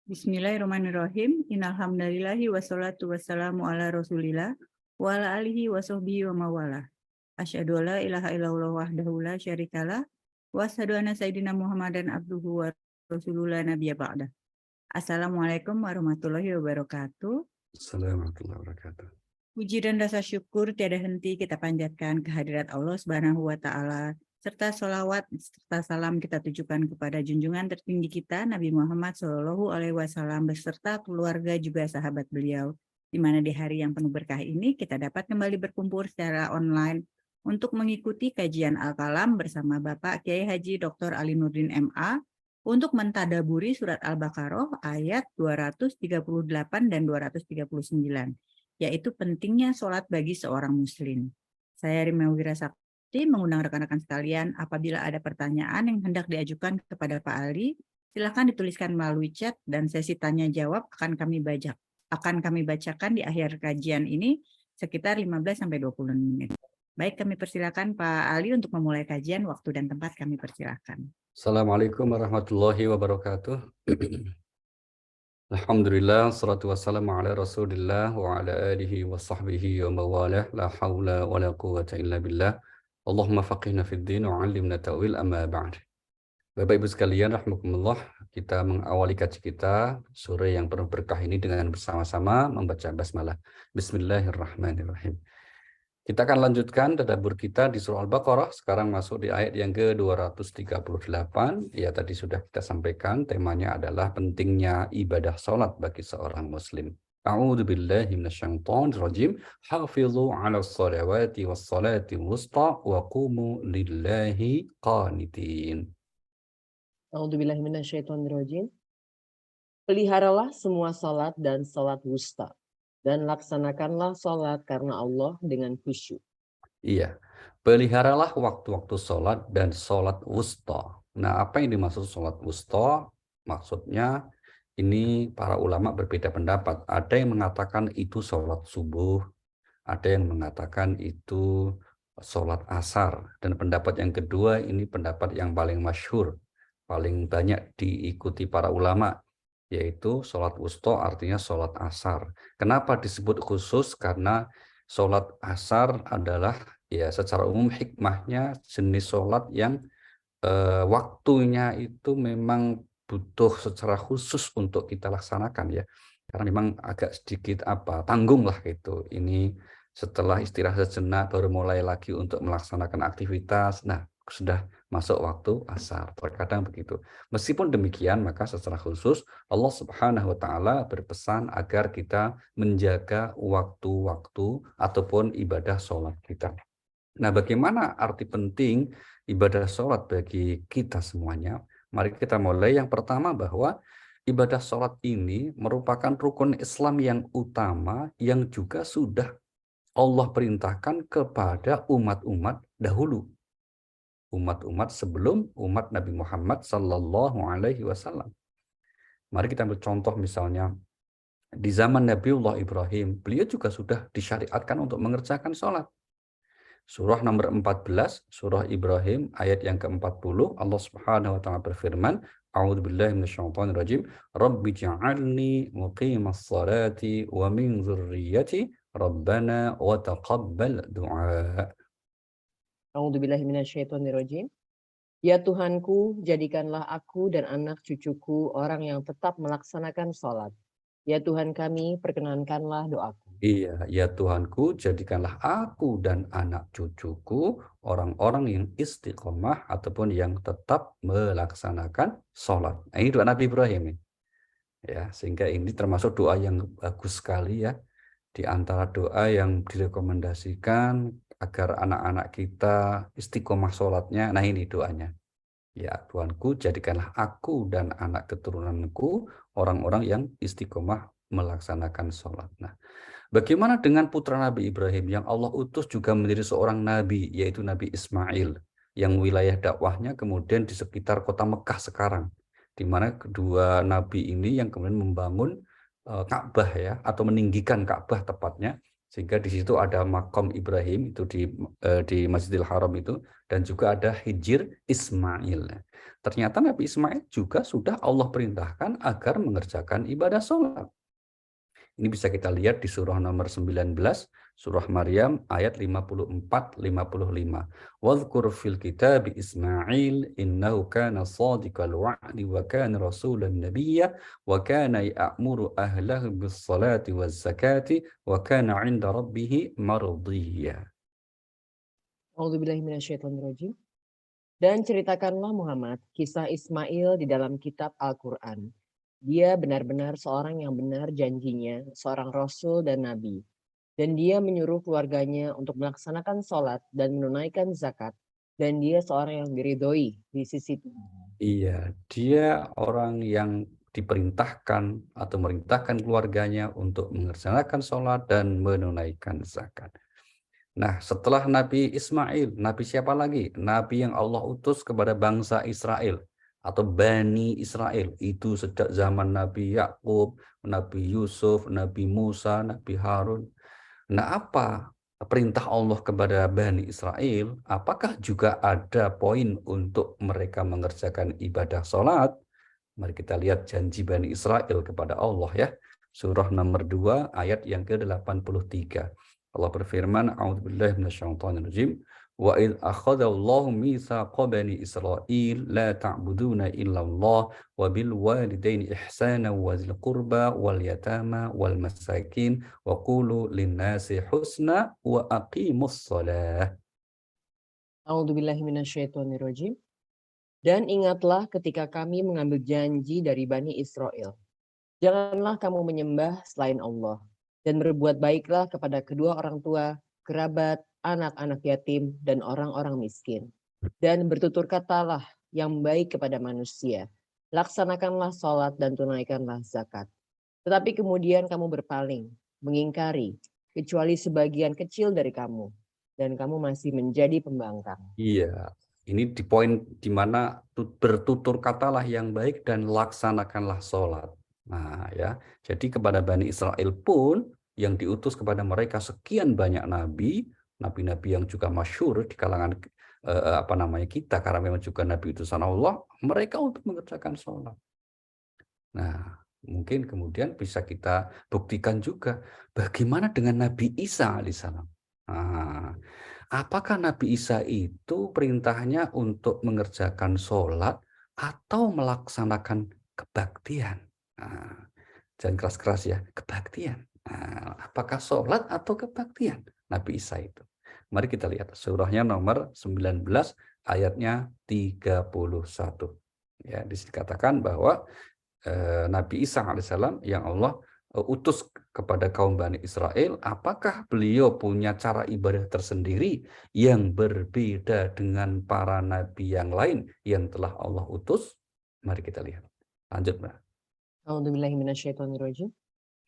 Bismillahirrahmanirrahim. Innalhamdulillahi wassalatu wassalamu ala rasulillah wa ala alihi wa sahbihi wa mawala. Asyhadu an la ilaha illallah wahdahu la syarikalah wa asyhadu anna sayyidina Muhammadan abduhu wa rasulullah nabiyya ba'da. Assalamualaikum warahmatullahi wabarakatuh. Assalamualaikum warahmatullahi wabarakatuh. Puji dan rasa syukur tiada henti kita panjatkan kehadirat Allah Subhanahu wa taala, serta sholawat serta salam kita tujukan kepada junjungan tertinggi kita Nabi Muhammad Shallallahu alaihi wasallam beserta keluarga juga sahabat beliau, di mana di hari yang penuh berkah ini kita dapat kembali berkumpul secara online untuk mengikuti kajian Al-Kalam bersama Bapak Kiai Haji Dr. Ali Nurdin MA untuk mentadaburi surat Al-Baqarah ayat 238 dan 239. Yaitu pentingnya sholat bagi seorang muslim. Saya Rima Wirasakti mengundang rekan-rekan sekalian apabila ada pertanyaan yang hendak diajukan kepada Pak Ali, silakan dituliskan melalui chat dan sesi tanya jawab akan kami bacakan di akhir kajian ini sekitar 15-20 menit. Baik, kami persilakan Pak Ali untuk memulai kajian. Waktu dan tempat kami persilakan. Assalamualaikum warahmatullahi wabarakatuh. Alhamdulillah, salatu wassalamu ala rasulillah wa ala alihi wa sahbihi wa mawalah, la hawla wa la quwwata illa billah. Allahumma faqihna fid din wa 'allimna ta'wil amma ba'd. Bapak Ibu sekalian, rahmatullah, kita mengawali kaji kita sore yang penuh berkah ini dengan bersama-sama membaca basmalah. Bismillahirrahmanirrahim. Kita akan lanjutkan tadabbur kita di surah Al-Baqarah. Sekarang masuk di ayat yang ke-238. Ya, tadi sudah kita sampaikan, temanya adalah pentingnya ibadah sholat bagi seorang muslim. A'udzu billahi minasyaitonir rajim. Hafizu 'alas shalawati was salati wusta wa qumu lillahi qanitin. A'udzu billahi minasyaitonir rajim. Peliharalah semua salat dan salat wusta, dan laksanakanlah salat karena Allah dengan khusyuk. Iya, peliharalah waktu-waktu sholat dan sholat wusta. Nah, apa yang dimaksud sholat wusta? Maksudnya ini para ulama berbeda pendapat. Ada yang mengatakan itu sholat subuh, ada yang mengatakan itu sholat asar. Dan pendapat yang kedua ini pendapat yang paling masyhur, paling banyak diikuti para ulama, yaitu sholat wusta artinya sholat asar. Kenapa disebut khusus? Karena sholat asar adalah ya secara umum hikmahnya jenis sholat yang waktunya itu memang butuh secara khusus untuk kita laksanakan ya. Karena memang agak sedikit tanggung lah gitu. Ini setelah istirahat sejenak baru mulai lagi untuk melaksanakan aktivitas. Nah, sudah masuk waktu asar. Terkadang begitu. Meskipun demikian, maka secara khusus Allah Subhanahu wa taala berpesan agar kita menjaga waktu-waktu ataupun ibadah sholat kita. Nah, bagaimana arti penting ibadah sholat bagi kita semuanya? Mari kita mulai. Yang pertama bahwa ibadah sholat ini merupakan rukun Islam yang utama yang juga sudah Allah perintahkan kepada umat-umat dahulu. Umat-umat sebelum umat Nabi Muhammad Sallallahu Alaihi Wasallam. Mari kita ambil contoh misalnya di zaman Nabiullah Ibrahim, beliau juga sudah disyariatkan untuk mengerjakan sholat. Surah nomor 14, surah Ibrahim, ayat yang ke-40, Allah Subhanahu wa taala berfirman, A'udzubillahi minasyaitonir rajim, Rabbi ja'alni muqimas salati wa min dzurriyyati, Rabbana wa taqabbal du'a. A'udzubillahi minasyaitonir rajim. Ya Tuhanku, jadikanlah aku dan anak cucuku orang yang tetap melaksanakan salat. Ya Tuhan kami, perkenankanlah doaku. Iya, ya Tuhanku, jadikanlah aku dan anak cucuku orang-orang yang istiqomah ataupun yang tetap melaksanakan sholat. Nah, ini doa Nabi Ibrahim. Ya, sehingga ini termasuk doa yang bagus sekali ya. Di antara doa yang direkomendasikan agar anak-anak kita istiqomah sholatnya. Nah, ini doanya. Ya Tuhanku, jadikanlah aku dan anak keturunanku orang-orang yang istiqomah melaksanakan sholat. Nah, bagaimana dengan putra Nabi Ibrahim yang Allah utus juga menjadi seorang nabi, yaitu Nabi Ismail, yang wilayah dakwahnya kemudian di sekitar kota Mekah sekarang, di mana kedua nabi ini yang kemudian membangun Ka'bah ya, atau meninggikan Ka'bah tepatnya, Sehingga di situ ada makom Ibrahim itu di Masjidil Haram itu, dan juga ada hijir Ismail. Ternyata Nabi Ismail juga sudah Allah perintahkan agar mengerjakan ibadah sholat. Ini bisa kita lihat di surah nomor 19, surah Maryam ayat 54-55. Wadhkur fil kitabi Ismail innahu kana shadiqal wa'di wa kana rasulan nabiyya wa kana ya'muru ahlahu bis salati waz zakati wa kana 'inda rabbih mardiyya. A'udzubillahi minasyaitonirrajim. Dan ceritakanlah Muhammad kisah Ismail di dalam kitab Al-Quran. Dia benar-benar seorang yang benar janjinya, seorang rasul dan nabi. Dan dia menyuruh keluarganya untuk melaksanakan sholat dan menunaikan zakat. Dan dia seorang yang diridhoi di sisi Tuhan. Iya, dia orang yang diperintahkan atau merintahkan keluarganya untuk mengerjakan sholat dan menunaikan zakat. Nah, setelah Nabi Ismail, Nabi siapa lagi? Nabi yang Allah utus kepada bangsa Israel atau Bani Israel. Itu sejak zaman Nabi Yakub, Nabi Yusuf, Nabi Musa, Nabi Harun. Nah, apa perintah Allah kepada Bani Israel? Apakah juga ada poin untuk mereka mengerjakan ibadah sholat? Mari kita lihat janji Bani Israel kepada Allah ya. Surah nomor 2 ayat yang ke-83. Allah berfirman, A'udzubillahi minasyaitonirrajim. Wa idh akhadallahu mitsaqa bani Israil la ta'buduna illallah wa bil walidaini ihsana wa dzil qurba wal yatama wal masakin wa qulu lin-nasi husna wa aqimus shalah. A'udzubillahi minasyaitonirrajim. Dan ingatlah ketika kami mengambil janji dari Bani Israel. Janganlah kamu menyembah selain Allah. Dan berbuat baiklah kepada kedua orang tua, kerabat, anak-anak yatim, dan orang-orang miskin. Dan bertutur katalah yang baik kepada manusia. Laksanakanlah sholat dan tunaikanlah zakat. Tetapi kemudian kamu berpaling, mengingkari, kecuali sebagian kecil dari kamu. Dan kamu masih menjadi pembangkang. Iya, ini di poin di mana bertutur katalah yang baik dan laksanakanlah sholat. Nah ya, jadi kepada Bani Israel pun yang diutus kepada mereka sekian banyak nabi, nabi-nabi yang juga masyhur di kalangan kita, karena memang juga nabi utusan Allah, mereka untuk mengerjakan sholat. Nah, mungkin kemudian bisa kita buktikan juga bagaimana dengan Nabi Isa alaihissalam. Nah, apakah Nabi Isa itu perintahnya untuk mengerjakan sholat atau melaksanakan kebaktian? Nah, jangan keras-keras ya, kebaktian. Nah, apakah sholat atau kebaktian Nabi Isa itu? Mari kita lihat surahnya nomor 19 ayatnya 31. Ya, dikatakan bahwa Nabi Isa alaihissalam yang Allah utus kepada kaum Bani Israel, apakah beliau punya cara ibadah tersendiri yang berbeda dengan para nabi yang lain yang telah Allah utus? Mari kita lihat. Lanjut, Mbak. A'udzubillahi minasyaitonirrajim.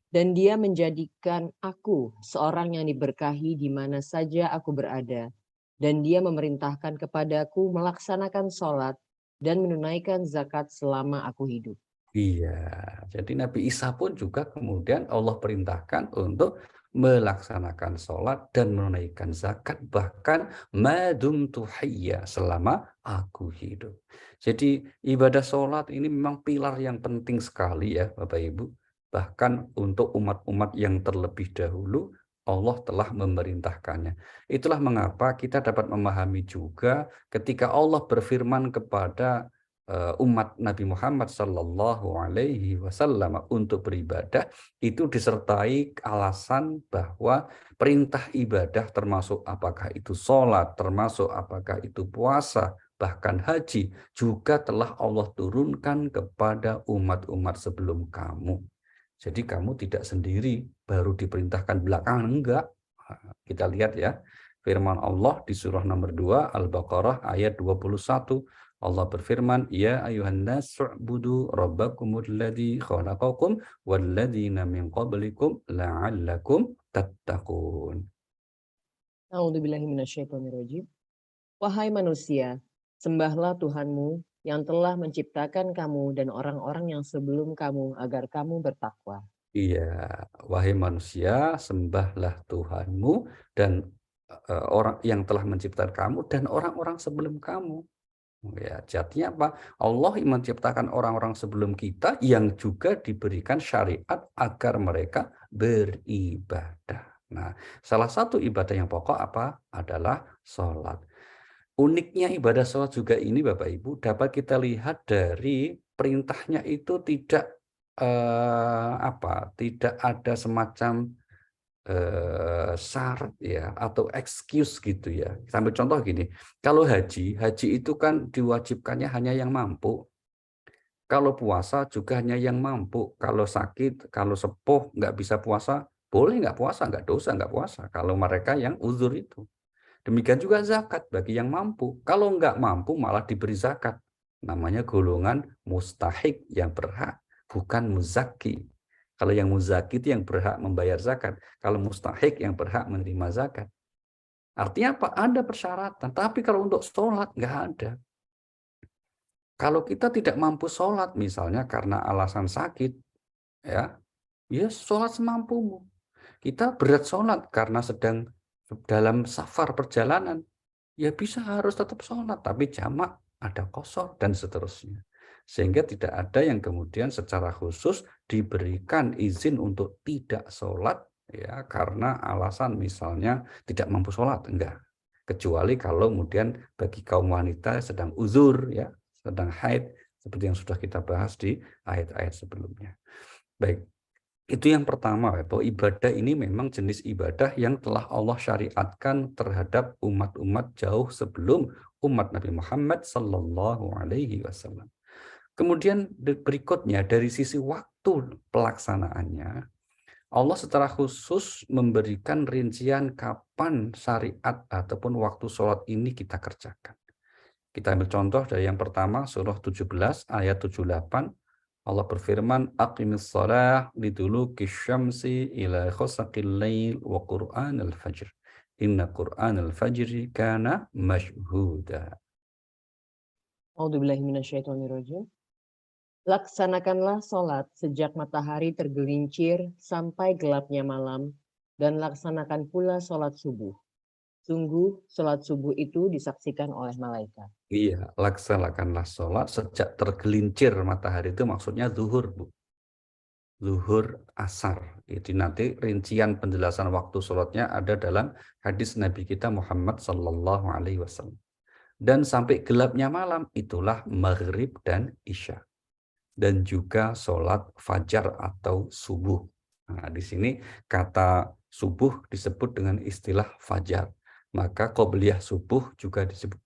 Dan dia menjadikan aku seorang yang diberkahi di mana saja aku berada. Dan dia memerintahkan kepadaku melaksanakan sholat dan menunaikan zakat selama aku hidup. Iya, jadi Nabi Isa pun juga kemudian Allah perintahkan untuk melaksanakan sholat dan menunaikan zakat, bahkan madumtu hayya, selama aku hidup. Jadi ibadah sholat ini memang pilar yang penting sekali ya Bapak Ibu. Bahkan untuk umat-umat yang terlebih dahulu Allah telah memerintahkannya. Itulah mengapa kita dapat memahami juga ketika Allah berfirman kepada umat Nabi Muhammad Sallallahu Alaihi Wasallam untuk beribadah, itu disertai alasan bahwa perintah ibadah termasuk apakah itu sholat, termasuk apakah itu puasa, bahkan haji juga telah Allah turunkan kepada umat-umat sebelum kamu. Jadi kamu tidak sendiri baru diperintahkan belakangan, enggak. Kita lihat ya firman Allah di surah nomor 2 Al-Baqarah ayat 21. Allah berfirman, ya ayuhan nas u'budu rabbakumul ladzi khalaqakum walladzina min qablikum la'allakum tattaqun. A'udzubillahi minasyaitonirrajim. Wahai manusia, sembahlah Tuhanmu yang telah menciptakan kamu dan orang-orang yang sebelum kamu agar kamu bertakwa. Iya, wahai manusia, sembahlah Tuhanmu dan orang yang telah menciptakan kamu dan orang-orang sebelum kamu. Ya, jadinya apa? Allah yang menciptakan orang-orang sebelum kita yang juga diberikan syariat agar mereka beribadah. Nah, salah satu ibadah yang pokok apa? Adalah sholat. Uniknya ibadah sholat juga ini Bapak Ibu dapat kita lihat dari perintahnya itu tidak ada semacam syarat ya atau excuse gitu ya. Sampai contoh gini, kalau haji itu kan diwajibkannya hanya yang mampu. Kalau puasa juga hanya yang mampu. Kalau sakit, kalau sepuh nggak bisa puasa, boleh nggak puasa, nggak dosa nggak puasa. Kalau mereka yang uzur itu. Demikian juga zakat bagi yang mampu. Kalau nggak mampu malah diberi zakat. Namanya golongan mustahik yang berhak, bukan muzaki. Kalau yang muzaki itu yang berhak membayar zakat. Kalau mustahik yang berhak menerima zakat. Artinya apa? Ada persyaratan. Tapi kalau untuk sholat nggak ada. Kalau kita tidak mampu sholat misalnya karena alasan sakit, ya sholat semampumu. Kita berat sholat karena sedang dalam safar perjalanan. Ya bisa harus tetap sholat, tapi jamak, ada qashar, dan seterusnya. Sehingga tidak ada yang kemudian secara khusus diberikan izin untuk tidak sholat, ya karena alasan misalnya tidak mampu sholat, enggak. Kecuali kalau kemudian bagi kaum wanita sedang uzur, ya sedang haid, seperti yang sudah kita bahas di ayat-ayat sebelumnya. Baik. Itu yang pertama, bahwa ibadah ini memang jenis ibadah yang telah Allah syariatkan terhadap umat-umat jauh sebelum umat Nabi Muhammad Sallallahu Alaihi Wasallam. Kemudian berikutnya dari sisi waktu pelaksanaannya, Allah secara khusus memberikan rincian kapan syariat ataupun waktu sholat ini kita kerjakan. Kita ambil contoh dari yang pertama, surah 17 ayat 78. Allah berfirman, aqimis shalah liduluki syamsi ila khosaqil lail wa qur'anal fajr. Inna qur'anal fajri kana mashhuda. A'udzubillahi minasyaitonirrajim. Laksanakanlah sholat sejak matahari tergelincir sampai gelapnya malam, dan laksanakan pula sholat subuh. Sungguh, sholat subuh itu disaksikan oleh malaikat. Iya, laksanakanlah sholat sejak tergelincir matahari itu maksudnya zuhur, Bu. Zuhur asar. Jadi nanti rincian penjelasan waktu sholatnya ada dalam hadis Nabi kita Muhammad Sallallahu Alaihi Wasallam. Dan sampai gelapnya malam itulah maghrib dan isya. Dan juga sholat fajar atau subuh. Nah, di sini kata subuh disebut dengan istilah fajar. Maka qobliyah subuh juga disebut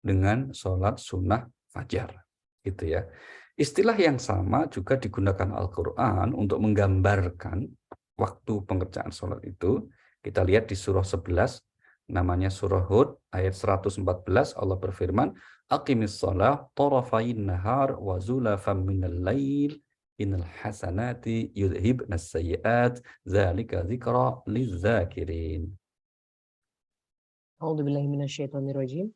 dengan sholat sunnah fajar. Gitu ya. Istilah yang sama juga digunakan Al-Quran untuk menggambarkan waktu pengerjaan sholat itu. Kita lihat di surah 11, namanya surah Hud, ayat 114, Allah berfirman, aqimis shalah tarafayin nahar wa zulafam minal lail innal hasanati yudhibnas sayyiat zalika dzikra lizzakirin. A'udzubillahi minasyaitonirrajim.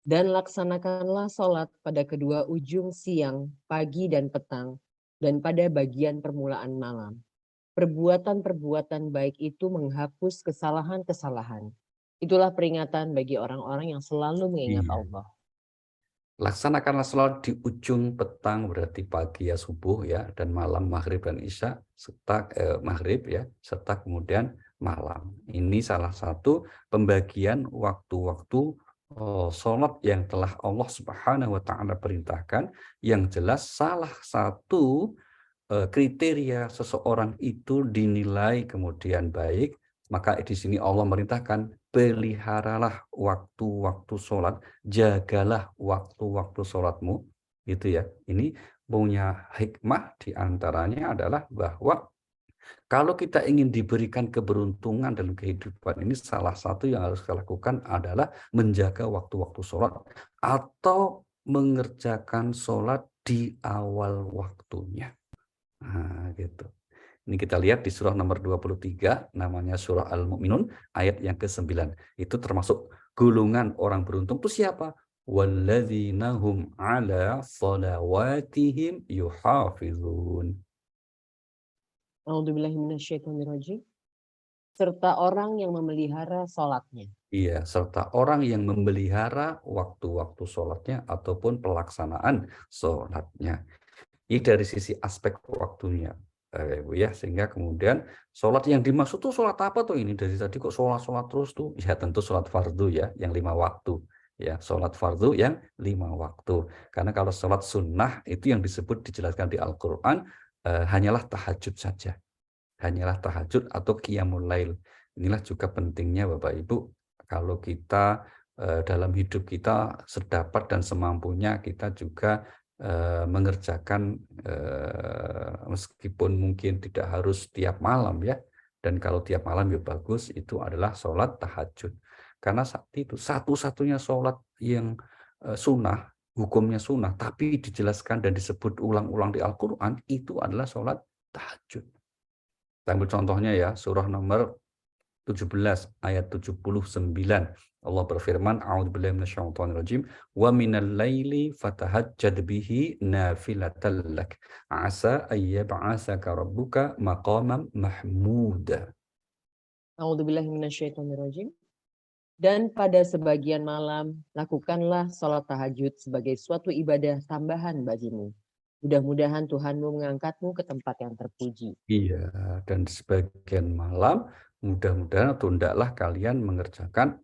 Dan laksanakanlah sholat pada kedua ujung siang, pagi dan petang, dan pada bagian permulaan malam. Perbuatan-perbuatan baik itu menghapus kesalahan-kesalahan. Itulah peringatan bagi orang-orang yang selalu mengingat Iya. Allah. Laksanakanlah sholat di ujung petang berarti pagi ya subuh ya, dan malam maghrib dan isya serta maghrib ya, serta kemudian malam. Ini salah satu pembagian waktu-waktu sholat yang telah Allah Subhanahu wa Ta'ala perintahkan, yang jelas salah satu kriteria seseorang itu dinilai kemudian baik, maka di sini Allah merintahkan peliharalah waktu-waktu sholat, jagalah waktu-waktu sholatmu, gitu ya. Ini punya hikmah diantaranya adalah bahwa kalau kita ingin diberikan keberuntungan dalam kehidupan ini, salah satu yang harus kita lakukan adalah menjaga waktu-waktu sholat atau mengerjakan sholat di awal waktunya. Nah, gitu. Ini kita lihat di surah nomor 23, namanya surah Al-Mu'minun, ayat yang ke-9. Itu termasuk golongan orang beruntung itu siapa? Walladzina hum ala shalawatihim yuhafizun. A'udzubillahi minasyaitonirrajim. Serta orang yang memelihara sholatnya. Iya, serta orang yang memelihara waktu-waktu sholatnya ataupun pelaksanaan sholatnya. Ini dari sisi aspek waktunya, Ibu ya, sehingga kemudian sholat yang dimaksud tuh sholat apa tuh ini? Dari tadi kok sholat terus tuh? Ya tentu sholat fardu ya, yang 5 waktu. Ya, sholat fardu yang 5 waktu. Karena kalau sholat sunnah itu yang disebut dijelaskan di Al-Quran hanyalah tahajud saja. Hanyalah tahajud atau qiyamul lail. Inilah juga pentingnya Bapak Ibu, kalau kita dalam hidup kita sedapat dan semampunya kita juga mengerjakan meskipun mungkin tidak harus tiap malam ya, dan kalau tiap malam ya bagus, itu adalah sholat tahajud. Karena saat itu satu-satunya sholat yang sunnah, hukumnya sunnah, tapi dijelaskan dan disebut ulang-ulang di Al-Quran, itu adalah sholat tahajud. Kita ambil contohnya ya, surah nomor 17 ayat 79. Allah berfirman, A'udzubillahi minasyaitonirrajim, wa minal laili fatahajjad bihi nafilatan lak, asa ayyab'asaka rabbuka maqaman mahmuda. A'udzubillahi minasyaitonirrajim. Dan pada sebagian malam, lakukanlah sholat tahajud sebagai suatu ibadah tambahan bagimu. Mudah-mudahan Tuhanmu mengangkatmu ke tempat yang terpuji. Iya, dan di sebagian malam, mudah-mudahan atau hendaklah kalian mengerjakan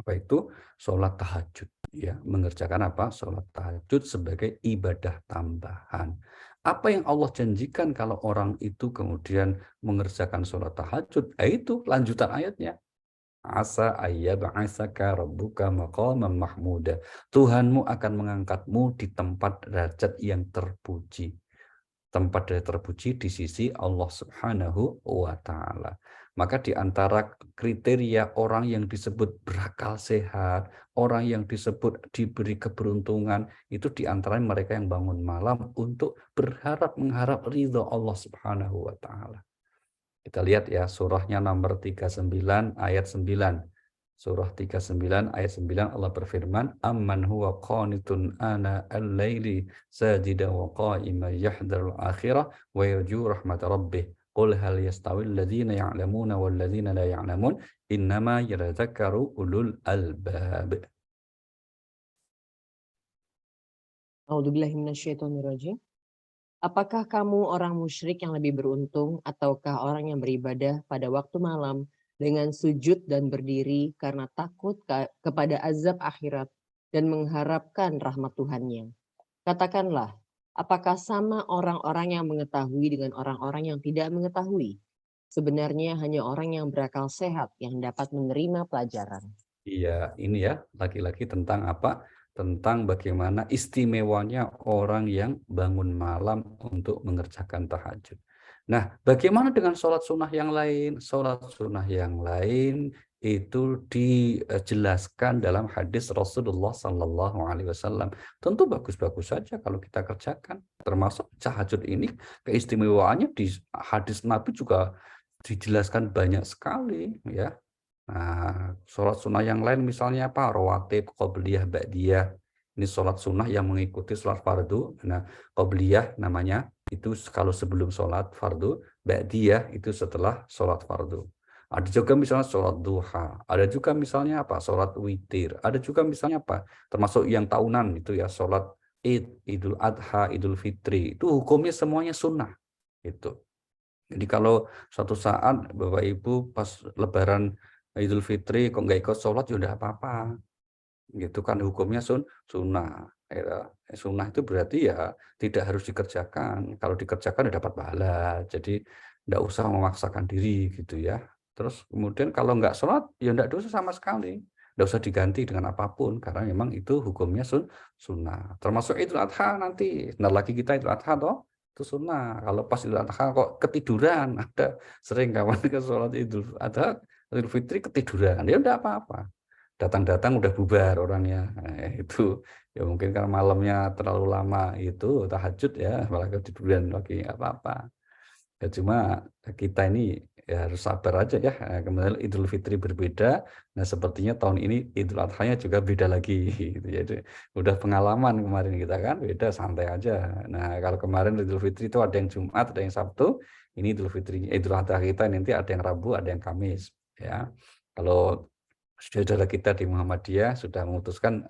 apa itu sholat tahajud, ya, mengerjakan apa sholat tahajud sebagai ibadah tambahan. Apa yang Allah janjikan kalau orang itu kemudian mengerjakan sholat tahajud? Itu lanjutan ayatnya. Asa ayyab'asaka rabbuka maqaman mahmuda. Tuhanmu akan mengangkatmu di tempat derajat yang terpuji. Tempat derajat terpuji di sisi Allah Subhanahu wa Ta'ala. Maka di antara kriteria orang yang disebut berakal sehat, orang yang disebut diberi keberuntungan, itu di antara mereka yang bangun malam untuk mengharap ridho Allah Subhanahu wa Ta'ala. Kita lihat ya, surahnya nomor 39 ayat 9. Surah 39 ayat 9 Allah berfirman, amman huwa qanitun ana al-laili sajidan wa qa'iman yahdharul akhirah wa yarju rahmat rabbih. Qul hal yastawi alladhina ya'lamuna wal ladzina la ya'lamun innama yatadhakkaru ulul albab. A'udzubillahi minasyaitonirrajim. Apakah kamu orang musyrik yang lebih beruntung ataukah orang yang beribadah pada waktu malam dengan sujud dan berdiri karena takut kepada azab akhirat dan mengharapkan rahmat Tuhannya? Katakanlah, apakah sama orang-orang yang mengetahui dengan orang-orang yang tidak mengetahui? Sebenarnya hanya orang yang berakal sehat yang dapat menerima pelajaran. Iya, ini ya, lagi-lagi tentang apa? Tentang bagaimana istimewanya orang yang bangun malam untuk mengerjakan tahajud. Nah, bagaimana dengan sholat sunnah yang lain? Sholat sunnah yang lain itu dijelaskan dalam hadis Rasulullah Sallallahu Alaihi Wasallam. Tentu bagus-bagus saja kalau kita kerjakan. Termasuk tahajud ini keistimewaannya di hadis Nabi juga dijelaskan banyak sekali, ya. Nah, sholat sunnah yang lain misalnya apa? Rawatib, qobliyah, ba'diyah. Ini sholat sunnah yang mengikuti sholat fardu. Nah, qobliyah namanya itu kalau sebelum sholat fardu, ba'diyah itu setelah sholat fardu. Ada juga misalnya sholat duha. Ada juga misalnya apa? Sholat witir. Ada juga misalnya apa? Termasuk yang tahunan itu ya, sholat Id, Idul Adha, Idul Fitri. Itu hukumnya semuanya sunnah. Itu. Jadi kalau suatu saat Bapak Ibu pas Lebaran Idul Fitri kok nggak ikut sholat ya udah apa-apa, gitu kan, hukumnya sunnah. Sunnah itu berarti ya tidak harus dikerjakan, kalau dikerjakan ya dapat pahala, jadi nggak usah memaksakan diri gitu ya. Terus kemudian kalau nggak sholat ya nggak dosa sama sekali, nggak usah diganti dengan apapun karena memang itu hukumnya sunnah. Termasuk Idul Adha nanti, sebentar lagi kita Idul Adha toh, itu sunnah. Kalau pas Idul Adha kok ketiduran, ada sering kawan ke sholat Idul Adha Idul Fitri ketiduran, ya udah apa-apa. Datang-datang udah bubar orangnya. Nah, itu ya mungkin karena malamnya terlalu lama itu tahajud ya, malah ketiduran lagi nggak apa-apa. Ya cuma kita ini ya harus sabar aja ya. Kemudian Idul Fitri berbeda. Nah, sepertinya tahun ini Idul Adhanya juga beda lagi gitu ya. Jadi udah pengalaman kemarin kita kan, beda santai aja. Nah, kalau kemarin Idul Fitri itu ada yang Jumat, ada yang Sabtu. Ini Idul Adha kita nanti ada yang Rabu, ada yang Kamis ya. Kalau saudara kita di Muhammadiyah sudah memutuskan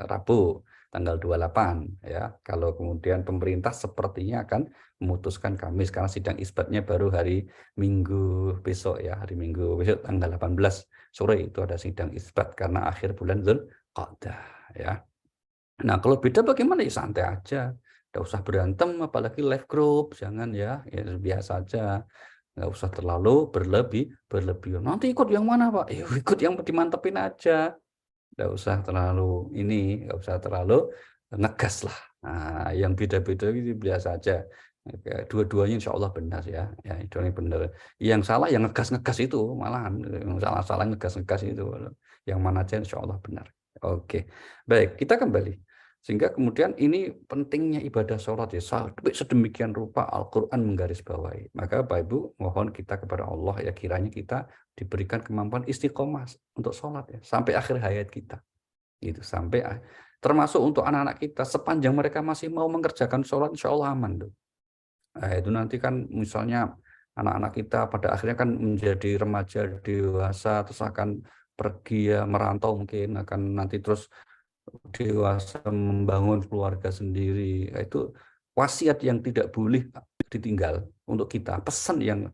Rabu tanggal 28 ya. Kalau kemudian pemerintah sepertinya akan memutuskan Kamis karena sidang isbatnya baru hari Minggu besok ya, hari Minggu besok tanggal 18 sore itu ada sidang isbat karena akhir bulan Dzulqa'dah ya. Nah, kalau beda bagaimana ya santai aja. Nggak usah berantem apalagi live group, jangan ya, ya biasa aja. Nggak usah terlalu berlebihan. Nanti ikut yang mana, Pak? Ya ikut yang dimantepin aja. Nggak usah terlalu nggak usah terlalu ngegas lah. Nah, yang beda-beda itu biasa aja. Dua-duanya insya Allah benar ya. Ya, dua-duanya benar. Yang salah yang ngegas-ngegas itu malahan. Yang salah-salah ngegas-ngegas itu. Yang mana aja insya Allah benar. Oke, baik kita kembali. Sehingga kemudian ini pentingnya ibadah sholat ya. Sampai sedemikian rupa Al-Quran menggarisbawahi. Maka Bapak Ibu mohon kita kepada Allah ya kiranya kita diberikan kemampuan istiqomah untuk sholat ya sampai akhir hayat kita gitu sampai termasuk untuk anak-anak kita sepanjang mereka masih mau mengerjakan sholat insya Allah aman tuh. Nah, itu nanti kan misalnya anak-anak kita pada akhirnya kan menjadi remaja dewasa terus akan pergi ya merantau mungkin akan nanti terus dewasa membangun keluarga sendiri. Itu wasiat yang tidak boleh ditinggal untuk kita. Pesan yang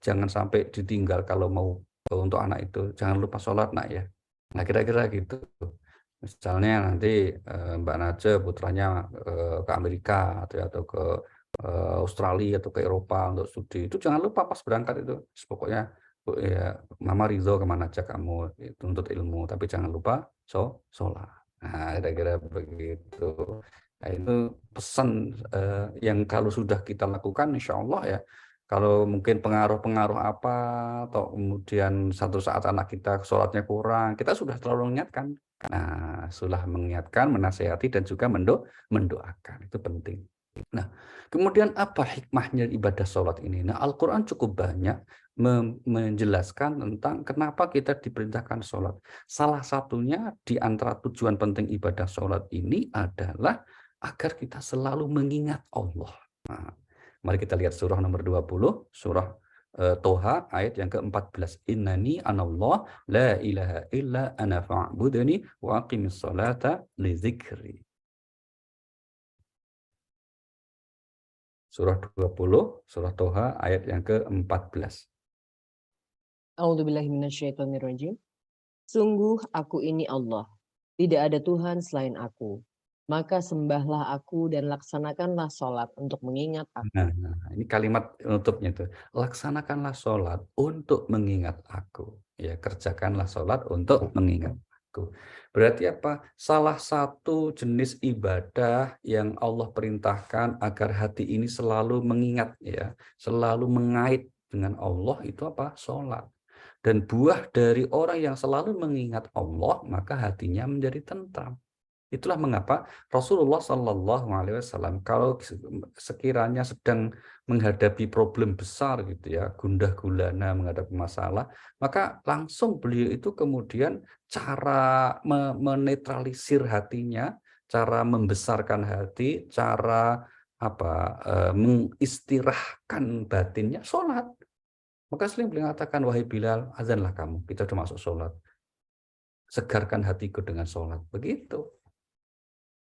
jangan sampai ditinggal kalau mau untuk anak itu. Jangan lupa sholat nak ya. Nah kira-kira gitu. Misalnya nanti Mbak Naja putranya ke Amerika atau ke Australia atau ke Eropa untuk studi. Itu jangan lupa pas berangkat itu. Pokoknya ya Mama ridho kemana aja kamu tuntut ilmu, tapi jangan lupa sholat. Nah, kira-kira begitu. Nah, itu pesan yang kalau sudah kita lakukan, insya Allah ya, kalau mungkin pengaruh-pengaruh apa, atau kemudian satu saat anak kita sholatnya kurang, kita sudah terlalu mengingatkan. Nah, sudah mengingatkan, menasihati, dan juga mendoakan. Itu penting. Nah, kemudian apa hikmahnya ibadah sholat ini? Nah, Al-Quran cukup banyak menjelaskan tentang kenapa kita diperintahkan sholat. Salah satunya di antara tujuan penting ibadah sholat ini adalah agar kita selalu mengingat Allah. Nah, mari kita lihat surah nomor 20, surah Toha ayat yang ke-14. Innani anallah la ilaha illa ana fa'budani wa aqimis sholata li dzikri. Surah 20, surah Toha ayat yang ke-14. A'udzubillahi minasyaitonirrajim. Sungguh aku ini Allah, tidak ada Tuhan selain aku. Maka sembahlah aku dan laksanakanlah sholat untuk mengingat aku. Nah, ini kalimat penutupnya itu. Laksanakanlah sholat untuk mengingat aku. Ya, kerjakanlah sholat untuk mengingat aku. Berarti apa? Salah satu jenis ibadah yang Allah perintahkan agar hati ini selalu mengingat, ya, selalu mengait dengan Allah itu apa? Sholat. Dan buah dari orang yang selalu mengingat Allah, maka hatinya menjadi tentram. Itulah mengapa Rasulullah Shallallahu Alaihi Wasallam kalau sekiranya sedang menghadapi problem besar gitu ya, gundah gulana menghadapi masalah, maka langsung beliau itu kemudian cara menetralisir hatinya, cara membesarkan hati, cara mengistirahkan batinnya, sholat. Maka sering beliau mengatakan, wahai Bilal, azanlah kamu, kita sudah masuk sholat. Segarkan hatiku dengan sholat. Begitu.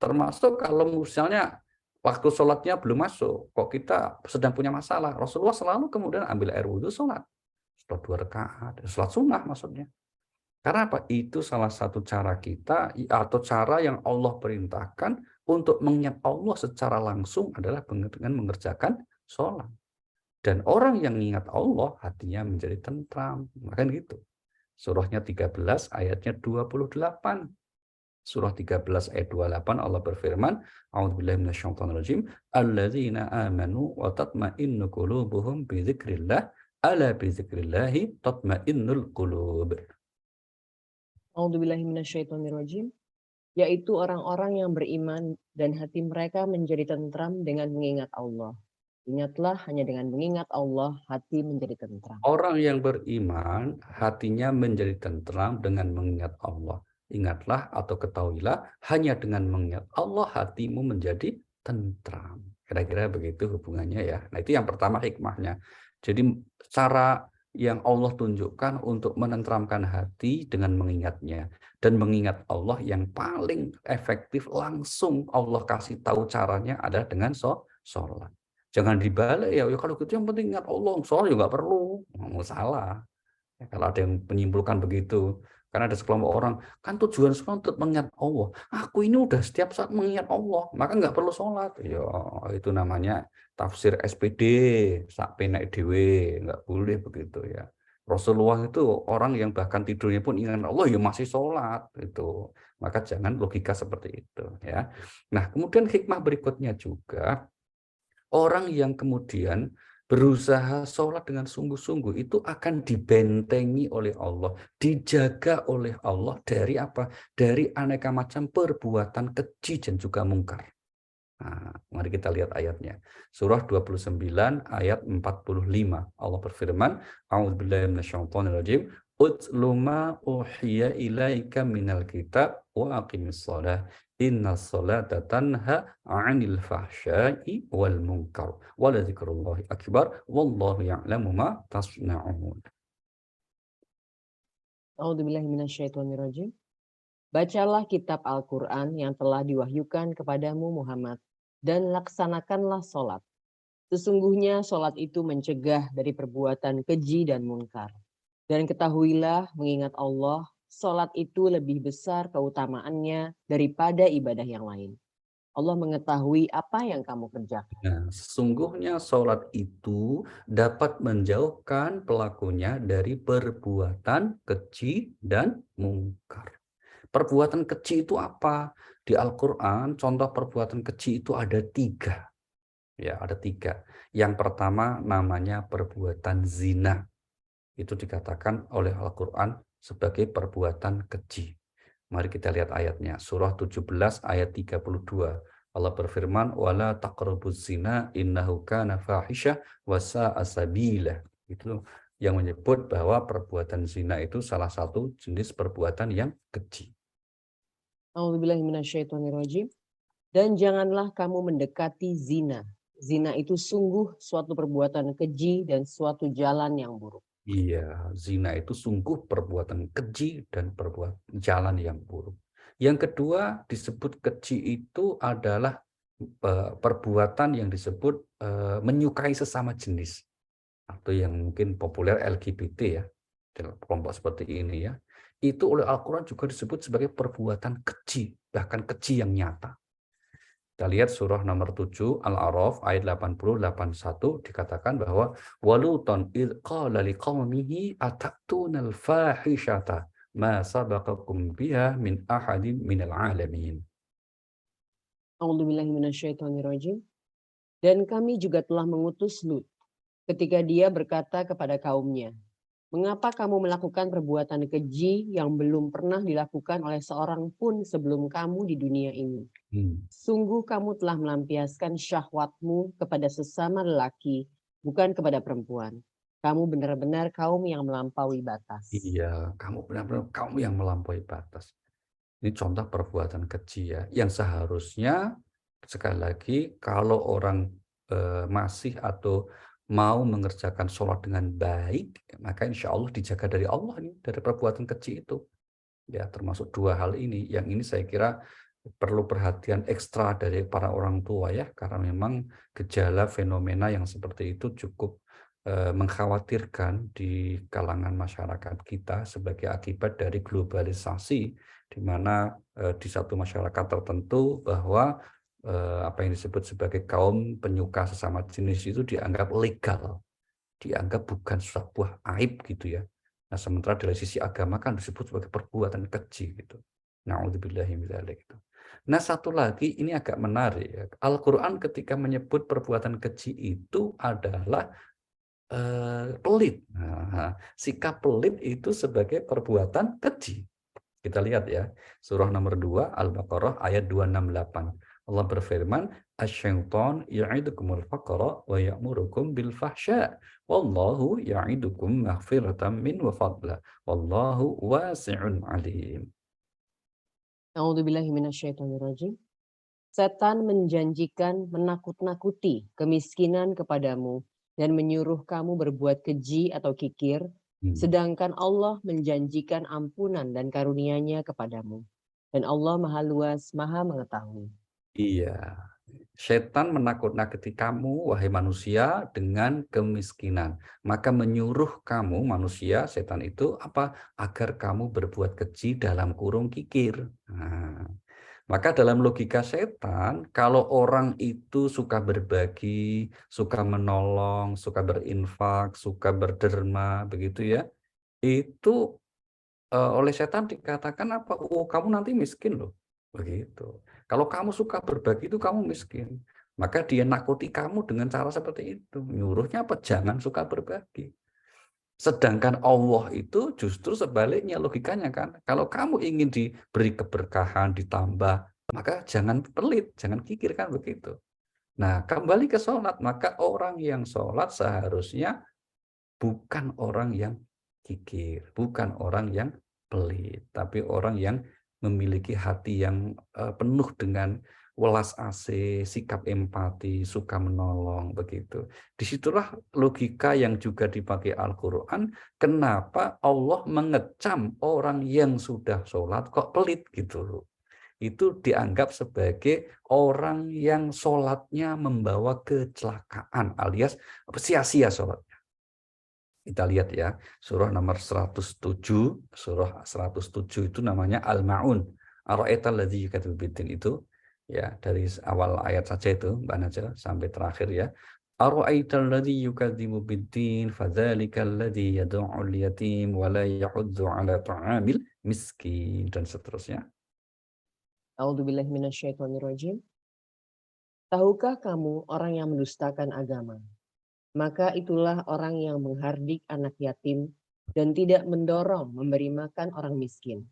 Termasuk kalau misalnya waktu sholatnya belum masuk, kok kita sedang punya masalah, Rasulullah selalu kemudian ambil air wudhu sholat. Sholat 2 rakaat, sholat sunnah maksudnya. Karena apa? Itu salah satu cara kita, atau cara yang Allah perintahkan untuk mengingat Allah secara langsung adalah dengan mengerjakan sholat. Dan orang yang mengingat Allah, hatinya menjadi tentram. Maka gitu. Surahnya 13, ayatnya 28. Surah 13 ayat 28 Allah berfirman, A'udzubillahi minasyaitonirrajim, alladzina amanu wa tatma'innu qulubuhum bi dzikrillah, ala bi dzikrillahi tatma'innul qulub. A'udzubillahi minasyaitonirrajim. Yaitu orang-orang yang beriman dan hati mereka menjadi tentram dengan mengingat Allah. Ingatlah hanya dengan mengingat Allah, hati menjadi tentram. Orang yang beriman, hatinya menjadi tentram dengan mengingat Allah. Ingatlah atau ketahuilah, hanya dengan mengingat Allah, hatimu menjadi tentram. Kira-kira begitu hubungannya ya. Nah, itu yang pertama hikmahnya. Jadi cara yang Allah tunjukkan untuk menentramkan hati dengan mengingatnya. Dan mengingat Allah yang paling efektif langsung Allah kasih tahu caranya adalah dengan sholat. Jangan dibalik ya, kalau gitu yang penting ingat Allah, sholat juga nggak perlu. Salah. Ya, kalau ada yang menyimpulkan begitu. Karena ada sekelompok orang, kan tujuan sholat untuk mengingat Allah. Aku ini udah setiap saat mengingat Allah, maka nggak perlu sholat. Ya, itu namanya tafsir SPD, sak penek dhewe, nggak boleh begitu ya. Rasulullah itu orang yang bahkan tidurnya pun ingat Allah, ya masih sholat. Itu. Maka jangan logika seperti itu. Ya. Nah, kemudian hikmah berikutnya juga, orang yang kemudian berusaha sholat dengan sungguh-sungguh itu akan dibentengi oleh Allah, dijaga oleh Allah dari apa? Dari aneka macam perbuatan keji dan juga mungkar. Nah, mari kita lihat ayatnya. Surah 29 ayat 45. Allah berfirman, A'udzubillahi minasyaitonirrajim. Utlu ma uhiya ilaika minal kitab wa aqimis shalah. Innas salata tanha 'anil fahsya'i wal munkar. Wa la dzikrullahi akbar. Wallahu ya'lamu ma tasna'un. A'udzubillahi minasyaitonirrajim. Bacalah kitab Al-Quran yang telah diwahyukan kepadamu Muhammad, dan laksanakanlah sholat. Sesungguhnya sholat itu mencegah dari perbuatan keji dan munkar. Dan ketahuilah mengingat Allah, sholat itu lebih besar keutamaannya daripada ibadah yang lain. Allah mengetahui apa yang kamu kerjakan. Nah, sesungguhnya sholat itu dapat menjauhkan pelakunya dari perbuatan keji dan mungkar. Perbuatan keji itu apa? Di Al-Quran, contoh perbuatan keji itu ada 3. Ya, ada 3. Yang pertama namanya perbuatan zina. Itu dikatakan oleh Al-Quran sebagai perbuatan keji. Mari kita lihat ayatnya. Surah 17 ayat 32. Allah berfirman, "Wala taqrabuz zina innahu kana fahisha wa sa'a sabila." Itu yang menyebut bahwa perbuatan zina itu salah satu jenis perbuatan yang keji. A'udzubillahi minasyaitonirrajim. Dan janganlah kamu mendekati zina. Zina itu sungguh suatu perbuatan keji dan suatu jalan yang buruk. Iya, zina itu sungguh perbuatan keji dan perbuatan jalan yang buruk. Yang kedua disebut keji itu adalah perbuatan yang disebut menyukai sesama jenis, atau yang mungkin populer LGBT ya, kelompok seperti ini ya. Itu oleh Al-Quran juga disebut sebagai perbuatan keji, bahkan keji yang nyata. Kita lihat surah nomor 7 Al-A'raf ayat 80-81 dikatakan bahwa waluton id qala liqaumihi atatuna al-fahishata ma sabaqakum biha min ahadin minal alamin. A'udzubillahi minasyaitonirrajim. Dan kami juga telah mengutus Lut ketika dia berkata kepada kaumnya, "Mengapa kamu melakukan perbuatan keji yang belum pernah dilakukan oleh seorang pun sebelum kamu di dunia ini? Sungguh kamu telah melampiaskan syahwatmu kepada sesama lelaki, bukan kepada perempuan. Kamu benar-benar kaum yang melampaui batas." Iya, kamu benar-benar kamu yang melampaui batas. Ini contoh perbuatan keji ya, yang seharusnya sekali lagi kalau orang masih atau mau mengerjakan sholat dengan baik, maka insya Allah dijaga dari Allah nih, dari perbuatan keji itu. Ya, termasuk 2 hal ini. Yang ini saya kira perlu perhatian ekstra dari para orang tua ya, karena memang gejala fenomena yang seperti itu cukup mengkhawatirkan di kalangan masyarakat kita sebagai akibat dari globalisasi, di mana di satu masyarakat tertentu bahwa apa yang disebut sebagai kaum penyuka sesama jenis itu dianggap legal, dianggap bukan sebuah aib gitu ya. Nah, sementara dari sisi agama kan disebut sebagai perbuatan keji gitu. Na'udzubillahi min dzalik gitu. Nah, satu lagi ini agak menarik ya. Al-Qur'an ketika menyebut perbuatan keji itu adalah pelit. Nah, sikap pelit itu sebagai perbuatan keji. Kita lihat ya, surah nomor 2 Al-Baqarah ayat 268. Allah berfirman, Asy-syaitan ya'idukumul faqra wa ya'murukum bil fahsya. Wallahu ya'idukum maghfiratan min wa fadla. Wallahu wasi'un alim. A'udzubillahi minasyaitonirrajim. Setan menjanjikan menakut-nakuti kemiskinan kepadamu dan menyuruh kamu berbuat keji atau kikir, sedangkan Allah menjanjikan ampunan dan karunia-Nya kepadamu. Dan Allah Maha Luas, Maha Mengetahui. Iya. Setan menakut-nakuti kamu, wahai manusia, dengan kemiskinan. Maka menyuruh kamu, manusia, setan itu apa? Agar kamu berbuat keji dalam kurung kikir. Nah, maka dalam logika setan, kalau orang itu suka berbagi, suka menolong, suka berinfak, suka berderma, begitu ya, itu oleh setan dikatakan apa? Oh, kamu nanti miskin loh. Begitu. Kalau kamu suka berbagi itu kamu miskin. Maka dia nakuti kamu dengan cara seperti itu. Nyuruhnya apa? Jangan suka berbagi. Sedangkan Allah itu justru sebaliknya logikanya kan. Kalau kamu ingin diberi keberkahan, ditambah, maka jangan pelit, jangan kikir kan begitu. Nah, kembali ke sholat, maka orang yang sholat seharusnya bukan orang yang kikir, bukan orang yang pelit, tapi orang yang memiliki hati yang penuh dengan welas asih, sikap empati, suka menolong, begitu. Disitulah logika yang juga dipakai Al-Quran, kenapa Allah mengecam orang yang sudah sholat kok pelit gitu. Itu dianggap sebagai orang yang sholatnya membawa kecelakaan alias sia-sia sholat. Kita lihat ya, surah nomor 107, surah 107 itu namanya Al-Ma'un. Ara'aital ladzi yukadzibu biddin itu ya, dari awal ayat saja itu Mbak Najwa sampai terakhir ya. Ara'aital ladzi yukadzibu biddin fadzalikal ladzi yad'ul yatim wa la yahuddu 'ala ta'amil miskin dan seterusnya. A'udzubillahi minasyaitonirrajim. Tahukah kamu orang yang mendustakan agama? Maka itulah orang yang menghardik anak yatim dan tidak mendorong memberi makan orang miskin.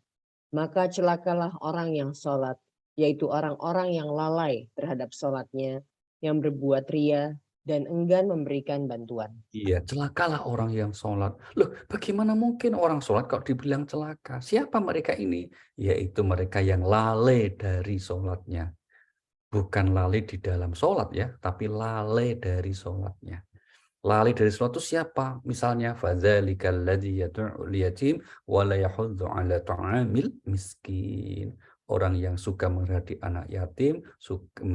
Maka celakalah orang yang sholat, yaitu orang-orang yang lalai terhadap sholatnya, yang berbuat ria dan enggan memberikan bantuan. Iya, celakalah orang yang sholat. Loh, bagaimana mungkin orang sholat kok dibilang celaka? Siapa mereka ini? Yaitu mereka yang lalai dari sholatnya. Bukan lalai di dalam sholat ya, tapi lalai dari sholatnya. Lalai dari sholat itu siapa? Misalnya, fadzalikal ladzi yad'ul yatim wa la yahuddu 'ala ta'amil miskin. Orang yang suka merhati anak yatim,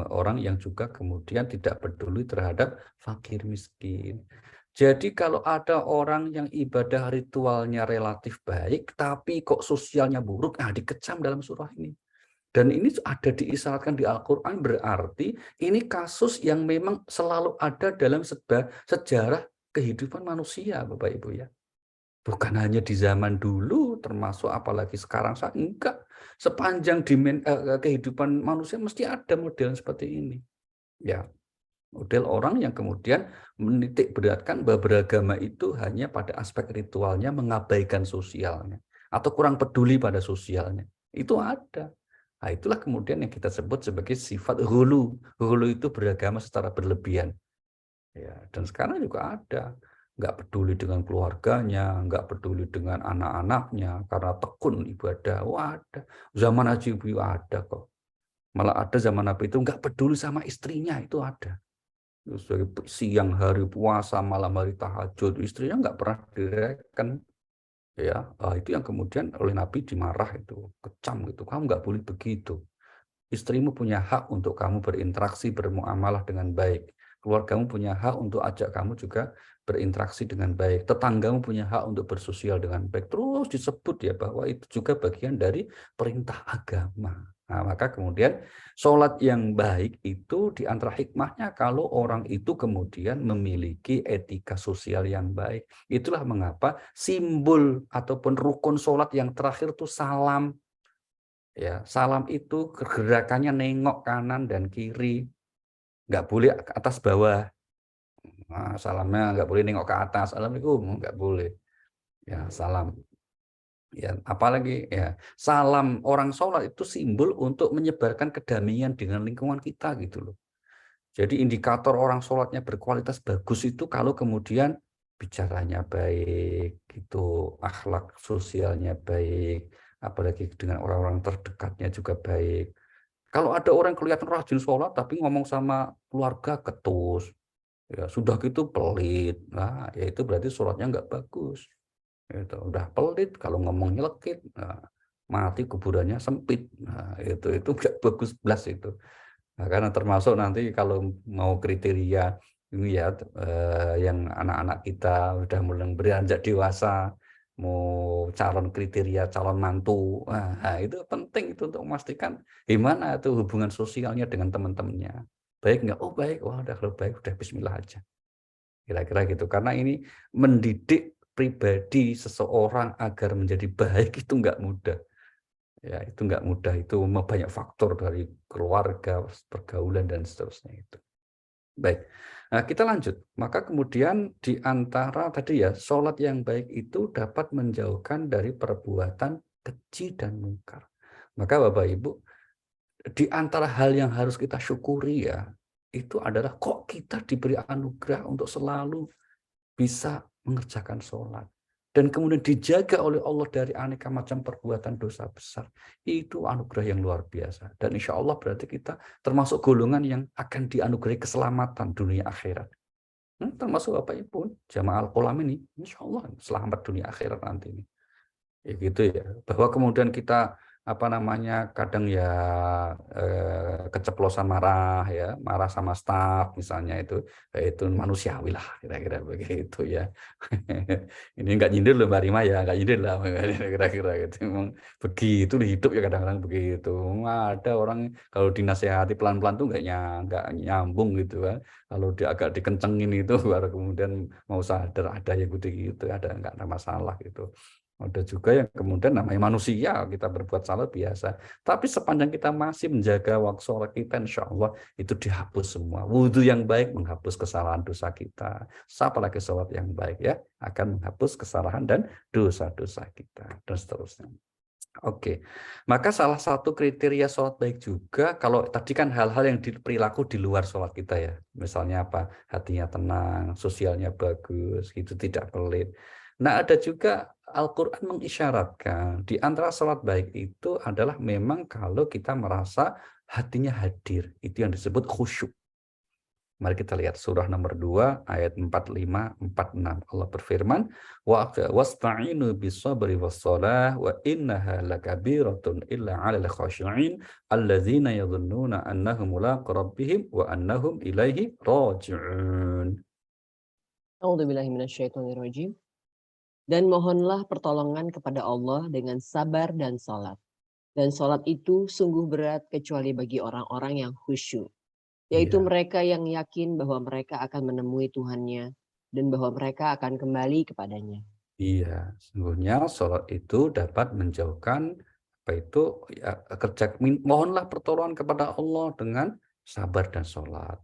orang yang juga kemudian tidak peduli terhadap fakir miskin. Jadi kalau ada orang yang ibadah ritualnya relatif baik, tapi kok sosialnya buruk, dikecam dalam surah ini. Dan ini ada diisyaratkan di Al-Quran, berarti ini kasus yang memang selalu ada dalam sejarah kehidupan manusia, Bapak Ibu ya. Bukan hanya di zaman dulu, termasuk apalagi sekarang, enggak. Sepanjang kehidupan manusia mesti ada model seperti ini. Ya, model orang yang kemudian menitik beratkan bahwa beragama itu hanya pada aspek ritualnya, mengabaikan sosialnya. Atau kurang peduli pada sosialnya. Itu ada. Nah, itulah kemudian yang kita sebut sebagai sifat ghulu. Ghulu itu beragama secara berlebihan. Ya, dan sekarang juga ada. Nggak peduli dengan keluarganya, nggak peduli dengan anak-anaknya, karena tekun ibadah. Wah, ada. Zaman Haji Ibu ada kok. Malah ada zaman Nabi itu nggak peduli sama istrinya, itu ada. Siang hari puasa, malam hari tahajud, istrinya nggak pernah direken. Ya, itu yang kemudian oleh Nabi dimarah itu, kecam gitu. Kamu nggak boleh begitu. Istrimu punya hak untuk kamu berinteraksi, bermuamalah dengan baik. Keluargamu punya hak untuk ajak kamu juga berinteraksi dengan baik. Tetanggamu punya hak untuk bersosial dengan baik. Terus disebut ya bahwa itu juga bagian dari perintah agama. Nah, maka kemudian sholat yang baik itu di antara hikmahnya kalau orang itu kemudian memiliki etika sosial yang baik. Itulah mengapa simbol ataupun rukun sholat yang terakhir itu salam. Ya, salam itu gerakannya nengok kanan dan kiri, nggak boleh atas bawah. Nah, salamnya nggak boleh nengok ke atas. Assalamualaikum, nggak boleh. Ya, salam. Ya, apalagi ya salam orang sholat itu simbol untuk menyebarkan kedamaian dengan lingkungan kita gitu loh. Jadi indikator orang sholatnya berkualitas bagus itu kalau kemudian bicaranya baik, gitu, akhlak sosialnya baik, apalagi dengan orang-orang terdekatnya juga baik. Kalau ada orang kelihatan rajin sholat tapi ngomong sama keluarga ketus, ya sudah gitu pelit, nah ya itu berarti sholatnya nggak bagus. Itu udah pelit, kalau ngomong nyelekit, nah, mati kuburannya sempit. Nah, itu nggak bagus belas itu. Nah, karena termasuk nanti kalau mau kriteria ini ya yang anak-anak kita udah mulai beranjak dewasa, mau calon kriteria calon mantu, nah, itu penting itu untuk memastikan gimana itu hubungan sosialnya dengan teman-temannya. Baik nggak? Oh baik, wah udah kalau baik udah Bismillah aja. Kira-kira gitu. Karena ini mendidik pribadi seseorang agar menjadi baik itu nggak mudah. Ya, itu nggak mudah, itu banyak faktor dari keluarga, pergaulan, dan seterusnya itu. Baik, nah, kita lanjut. Maka kemudian di antara tadi ya, sholat yang baik itu dapat menjauhkan dari perbuatan keji dan mungkar. Maka Bapak Ibu, di antara hal yang harus kita syukuri ya, itu adalah kok kita diberi anugerah untuk selalu bisa mengerjakan sholat. Dan kemudian dijaga oleh Allah dari aneka macam perbuatan dosa besar. Itu anugerah yang luar biasa. Dan insya Allah berarti kita termasuk golongan yang akan dianugerahi keselamatan dunia akhirat. Termasuk Bapak Ibu, jamaah Al-Qolam ini, insya Allah selamat dunia akhirat nanti ini. Ya gitu ya. Bahwa kemudian kita kadang ya keceplosan marah ya, marah sama staf misalnya itu manusiawi lah kira-kira begitu ya. Ini nggak nyindir loh Mbak Rima ya, nggak nyindir lah kira-kira gitu. Memang begitu hidup ya kadang-kadang begitu. Ada orang kalau dinasehati pelan-pelan tuh nggak nyambung gitu kan. Kalau dia agak dikencengin itu baru kemudian mau sadar ada yang gitu, ada nggak ada masalah gitu. Ada juga yang kemudian namanya manusia, kita berbuat salah biasa. Tapi sepanjang kita masih menjaga waktu sholat kita, insya Allah itu dihapus semua. Wudhu yang baik menghapus kesalahan dosa kita. Siapa lagi sholat yang baik ya, akan menghapus kesalahan dan dosa-dosa kita. Dan seterusnya. Oke, maka salah satu kriteria sholat baik juga, kalau tadi kan hal-hal yang perilaku di luar sholat kita ya. Misalnya apa? Hatinya tenang, sosialnya bagus, itu tidak pelit. Nah, ada juga Al-Quran mengisyaratkan di antara sholat baik itu adalah memang kalau kita merasa hatinya hadir. Itu yang disebut khusyuk. Mari kita lihat surah nomor 2 ayat 45-46. Allah berfirman, wasta'inu bis-sabri was-shalah wa innaha lakabiratun illa 'alal khashi'in alladzina yadhunnuna annahum mulaqu rabbihim wa annahum ilaihi raji'un. A'udzubillahi minasyaitonirrajim. Dan mohonlah pertolongan kepada Allah dengan sabar dan salat. Dan salat itu sungguh berat kecuali bagi orang-orang yang khusyuk. Yaitu Iya. mereka yang yakin bahwa mereka akan menemui Tuhannya dan bahwa mereka akan kembali kepadanya. Iya, sesungguhnya sholat itu dapat menjauhkan ya, mohonlah pertolongan kepada Allah dengan sabar dan sholat.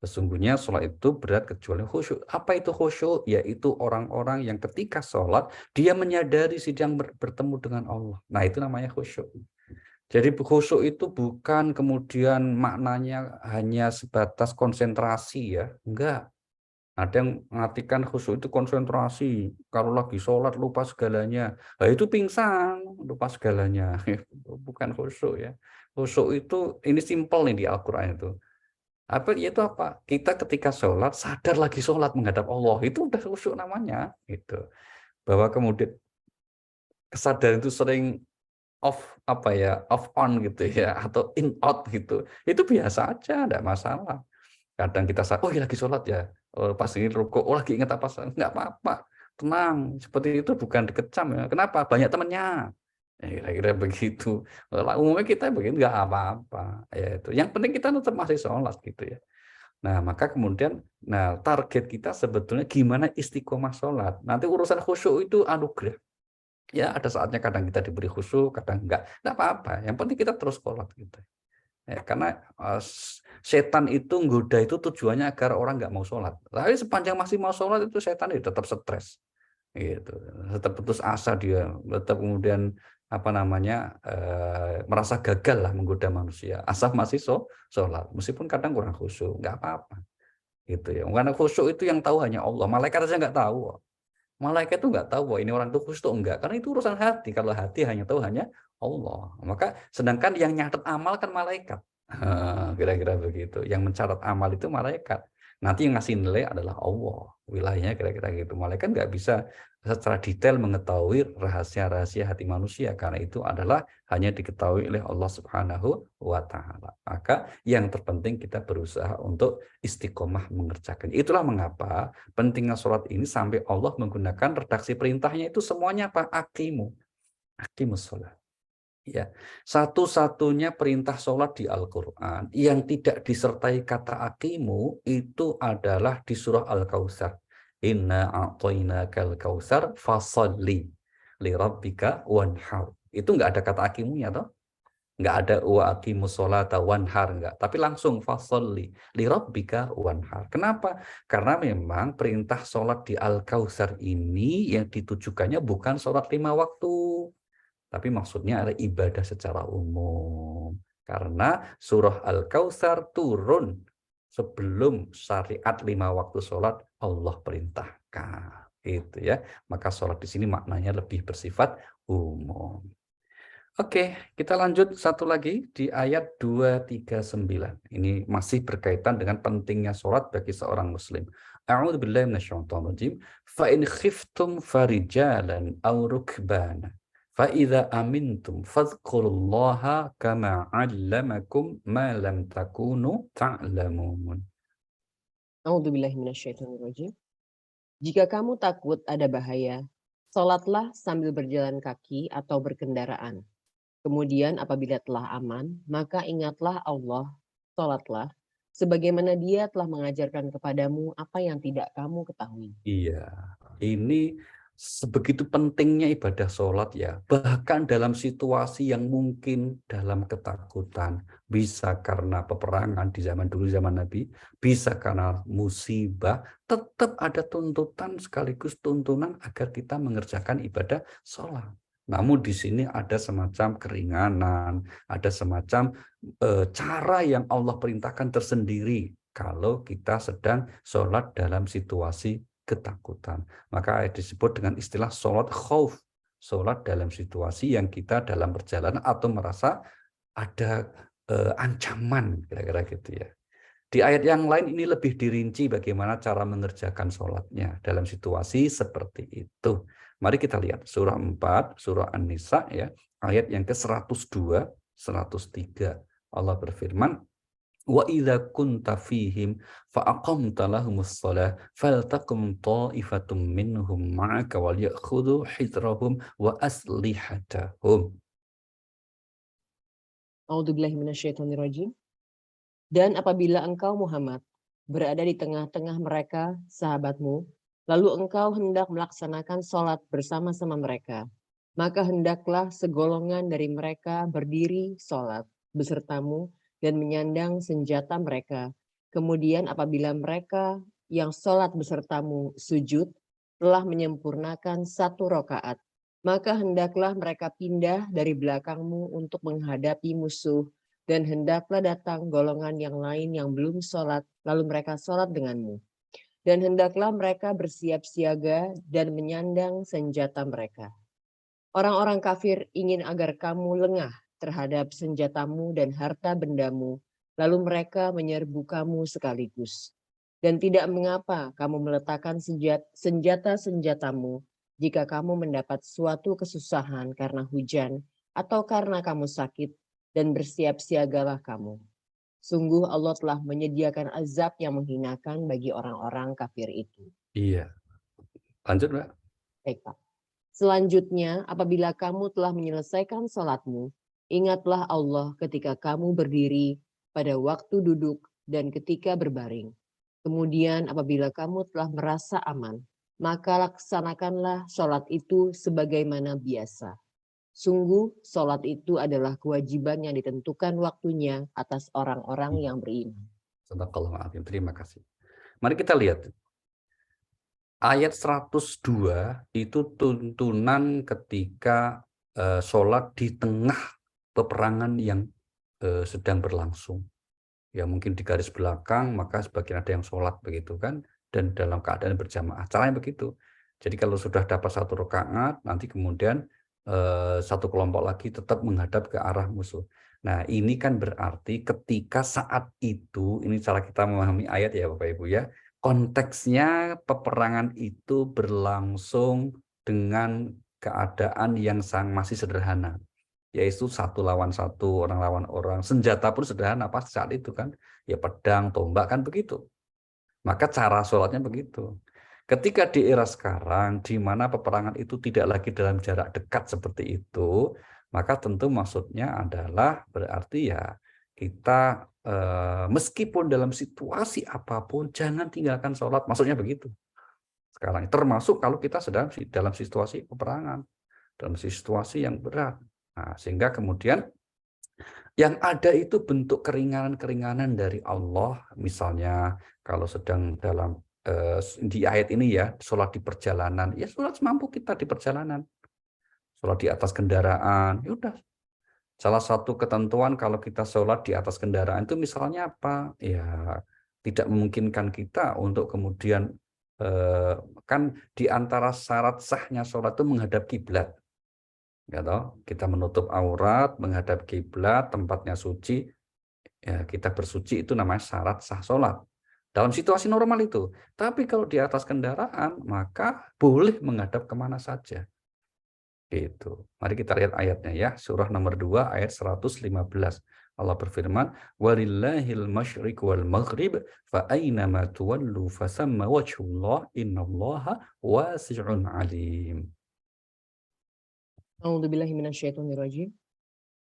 Sesungguhnya sholat itu berat kecuali khusyuk. Apa itu khusyuk? Yaitu orang-orang yang ketika sholat dia menyadari sedang bertemu dengan Allah. Nah itu namanya khusyuk. Jadi khusyuk itu bukan kemudian maknanya hanya sebatas konsentrasi ya, enggak. Ada yang mengartikan khusyuk itu konsentrasi. Kalau lagi sholat lupa segalanya. Nah, itu pingsan, lupa segalanya. Bukan khusyuk ya. Khusyuk itu ini simpel nih di Al-Quran itu. Yaitu apa? Kita ketika sholat sadar lagi sholat menghadap Allah. Itu udah khusyuk namanya. Gitu. Bahwa kemudian kesadaran itu sering off off on gitu ya, atau in out gitu. Itu biasa aja, enggak masalah. Kadang kita oh ya lagi sholat ya, pas ini rukuk, lagi ingat apa, enggak apa-apa, tenang, seperti itu bukan dikecam ya. Kenapa? Banyak temannya. Ya, kira-kira begitu. Umumnya kita begini enggak apa-apa. Ya itu. Yang penting kita tetap masih sholat gitu ya. Nah, maka kemudian target kita sebetulnya gimana istiqomah sholat. Nanti urusan khusyuk itu anugerah. Ya, ada saatnya kadang kita diberi khusyuk, kadang enggak apa-apa. Yang penting kita terus sholat gitu. Ya, karena setan itu nggoda itu tujuannya agar orang nggak mau sholat. Tapi sepanjang masih mau sholat itu setan itu tetap stres, gitu. Tetap putus asa dia, tetap kemudian merasa gagal lah menggoda manusia. Asal masih sholat, meskipun kadang kurang khusyuk, nggak apa-apa. Gitu ya. Karena khusyuk itu yang tahu hanya Allah. Malaikat saja nggak tahu. Malaikat itu nggak tahu bahwa ini orang itu khusyuk enggak. Karena itu urusan hati. Kalau hati hanya tahu hanya Allah. Maka sedangkan yang nyatet amal kan malaikat. Kira-kira begitu. Yang mencatat amal itu malaikat. Nanti yang ngasih nilai adalah Allah. Wilayahnya kira-kira gitu. Malaikat nggak bisa secara detail mengetahui rahasia-rahasia hati manusia. Karena itu adalah hanya diketahui oleh Allah Subhanahu wa Ta'ala. Maka yang terpenting kita berusaha untuk istiqomah mengerjakannya. Itulah mengapa pentingnya sholat ini sampai Allah menggunakan redaksi perintahnya itu semuanya apa? Aqimus sholat. Ya, satu-satunya perintah sholat di Al-Quran yang tidak disertai kata aqimu itu adalah di surah Al-Kautsar. Inna a'tainakal kautsar fasalli li rabbika wanhar. Itu nggak ada kata aqimunya toh? Nggak ada wa aqimus sholata wanhar, nggak. Tapi langsung fasalli li rabbika wanhar. Kenapa? Karena memang perintah sholat di Al-Kautsar ini yang ditujukannya bukan sholat 5 waktu. Tapi maksudnya ada ibadah secara umum. Karena surah Al-Kautsar turun sebelum syariat 5 waktu sholat Allah perintahkan. Itu ya. Maka sholat di sini maknanya lebih bersifat umum. Oke, kita lanjut satu lagi di ayat 239. Ini masih berkaitan dengan pentingnya sholat bagi seorang muslim. A'udzu billahi minasyaitonir rajim. Fa in khiftum farijalan aw rukbana فَإِذَا أَمِنْتُمْ فَاذْكُرُوا اللَّهَ كَمَا عَلَّمَكُمْ مَا لَمْ تَكُونُوا تَعْلَمُونَ. A'udzubillahi minasyaitonirrajim. Jika kamu takut ada bahaya, sholatlah sambil berjalan kaki atau berkendaraan. Kemudian apabila telah aman, maka ingatlah Allah, sholatlah, sebagaimana Dia telah mengajarkan kepadamu apa yang tidak kamu ketahui. Iya, ini sebegitu pentingnya ibadah sholat ya. Bahkan dalam situasi yang mungkin dalam ketakutan. Bisa karena peperangan di zaman dulu, zaman Nabi. Bisa karena musibah. Tetap ada tuntutan sekaligus tuntunan agar kita mengerjakan ibadah sholat. Namun di sini ada semacam keringanan. Ada semacam cara yang Allah perintahkan tersendiri. Kalau kita sedang sholat dalam situasi ketakutan. Maka disebut dengan istilah sholat khauf. Sholat dalam situasi yang kita dalam perjalanan atau merasa ada ancaman, kira-kira gitu ya. Di ayat yang lain ini lebih dirinci bagaimana cara mengerjakan sholatnya dalam situasi seperti itu. Mari kita lihat surah 4, surah An-Nisa ya, ayat yang ke-102, 103. Allah berfirman, wa idza kunta fihim fa aqamta lahumus shalah faltaqum ta'ifatum minhum ma'aka wal ya'khudhu hidrahum wa aslihatahum. A'udzubillahi minasyaitonirrajim. Dan apabila engkau Muhammad berada di tengah-tengah mereka, sahabatmu, lalu engkau hendak melaksanakan sholat bersama-sama mereka, maka hendaklah segolongan dari mereka berdiri sholat besertamu dan menyandang senjata mereka. Kemudian apabila mereka yang sholat besertamu sujud telah menyempurnakan 1 rakaat, maka hendaklah mereka pindah dari belakangmu untuk menghadapi musuh, dan hendaklah datang golongan yang lain yang belum sholat, lalu mereka sholat denganmu. Dan hendaklah mereka bersiap siaga dan menyandang senjata mereka. Orang-orang kafir ingin agar kamu lengah terhadap senjatamu dan harta bendamu, lalu mereka menyerbu kamu sekaligus. Dan tidak mengapa kamu meletakkan senjata-senjatamu jika kamu mendapat suatu kesusahan karena hujan atau karena kamu sakit, dan bersiap siagalah kamu. Sungguh Allah telah menyediakan azab yang menghinakan bagi orang-orang kafir itu. Iya. Lanjut, Mbak. Baik, Pak. Selanjutnya, apabila kamu telah menyelesaikan sholatmu, ingatlah Allah ketika kamu berdiri, pada waktu duduk, dan ketika berbaring. Kemudian apabila kamu telah merasa aman, maka laksanakanlah sholat itu sebagaimana biasa. Sungguh, sholat itu adalah kewajiban yang ditentukan waktunya atas orang-orang yang beriman. Sadaqallahul adzim. Terima kasih. Mari kita lihat. Ayat 102 itu tuntunan ketika sholat di tengah peperangan yang sedang berlangsung. Ya mungkin di garis belakang, maka sebagian ada yang sholat begitu kan, dan dalam keadaan berjamaah. Caranya begitu. Jadi kalau sudah dapat 1 rakaat, nanti kemudian satu kelompok lagi tetap menghadap ke arah musuh. Nah ini kan berarti ketika saat itu, ini cara kita memahami ayat ya Bapak Ibu ya, konteksnya peperangan itu berlangsung dengan keadaan yang masih sederhana. Yaitu 1 lawan 1, orang lawan orang. Senjata pun sederhana pas saat itu kan. Ya pedang, tombak kan begitu. Maka cara sholatnya begitu. Ketika di era sekarang, di mana peperangan itu tidak lagi dalam jarak dekat seperti itu, maka tentu maksudnya adalah berarti ya kita meskipun dalam situasi apapun, jangan tinggalkan sholat. Maksudnya begitu. Sekarang termasuk kalau kita sedang dalam situasi peperangan, dalam situasi yang berat. Nah, sehingga kemudian yang ada itu bentuk keringanan-keringanan dari Allah. Misalnya kalau sedang dalam di ayat ini ya, sholat di perjalanan, ya sholat semampu kita di perjalanan. Sholat di atas kendaraan, ya udah. Salah satu ketentuan kalau kita sholat di atas kendaraan itu misalnya apa? Ya tidak memungkinkan kita untuk kemudian kan di antara syarat sahnya sholat itu menghadap kiblat. Ya toh, kita menutup aurat, menghadap kiblat, tempatnya suci, ya kita bersuci itu namanya syarat sah sholat. Dalam situasi normal itu. Tapi kalau di atas kendaraan, maka boleh menghadap kemana saja. Gitu. Mari kita lihat ayatnya ya. Surah nomor 2 ayat 115. Allah berfirman, "Walillahil masyriq wal maghrib fa aynama tuwallu fasamma wajhullah innallaha wasi'un alim." A'udzubillahi minasyaitonirrajim.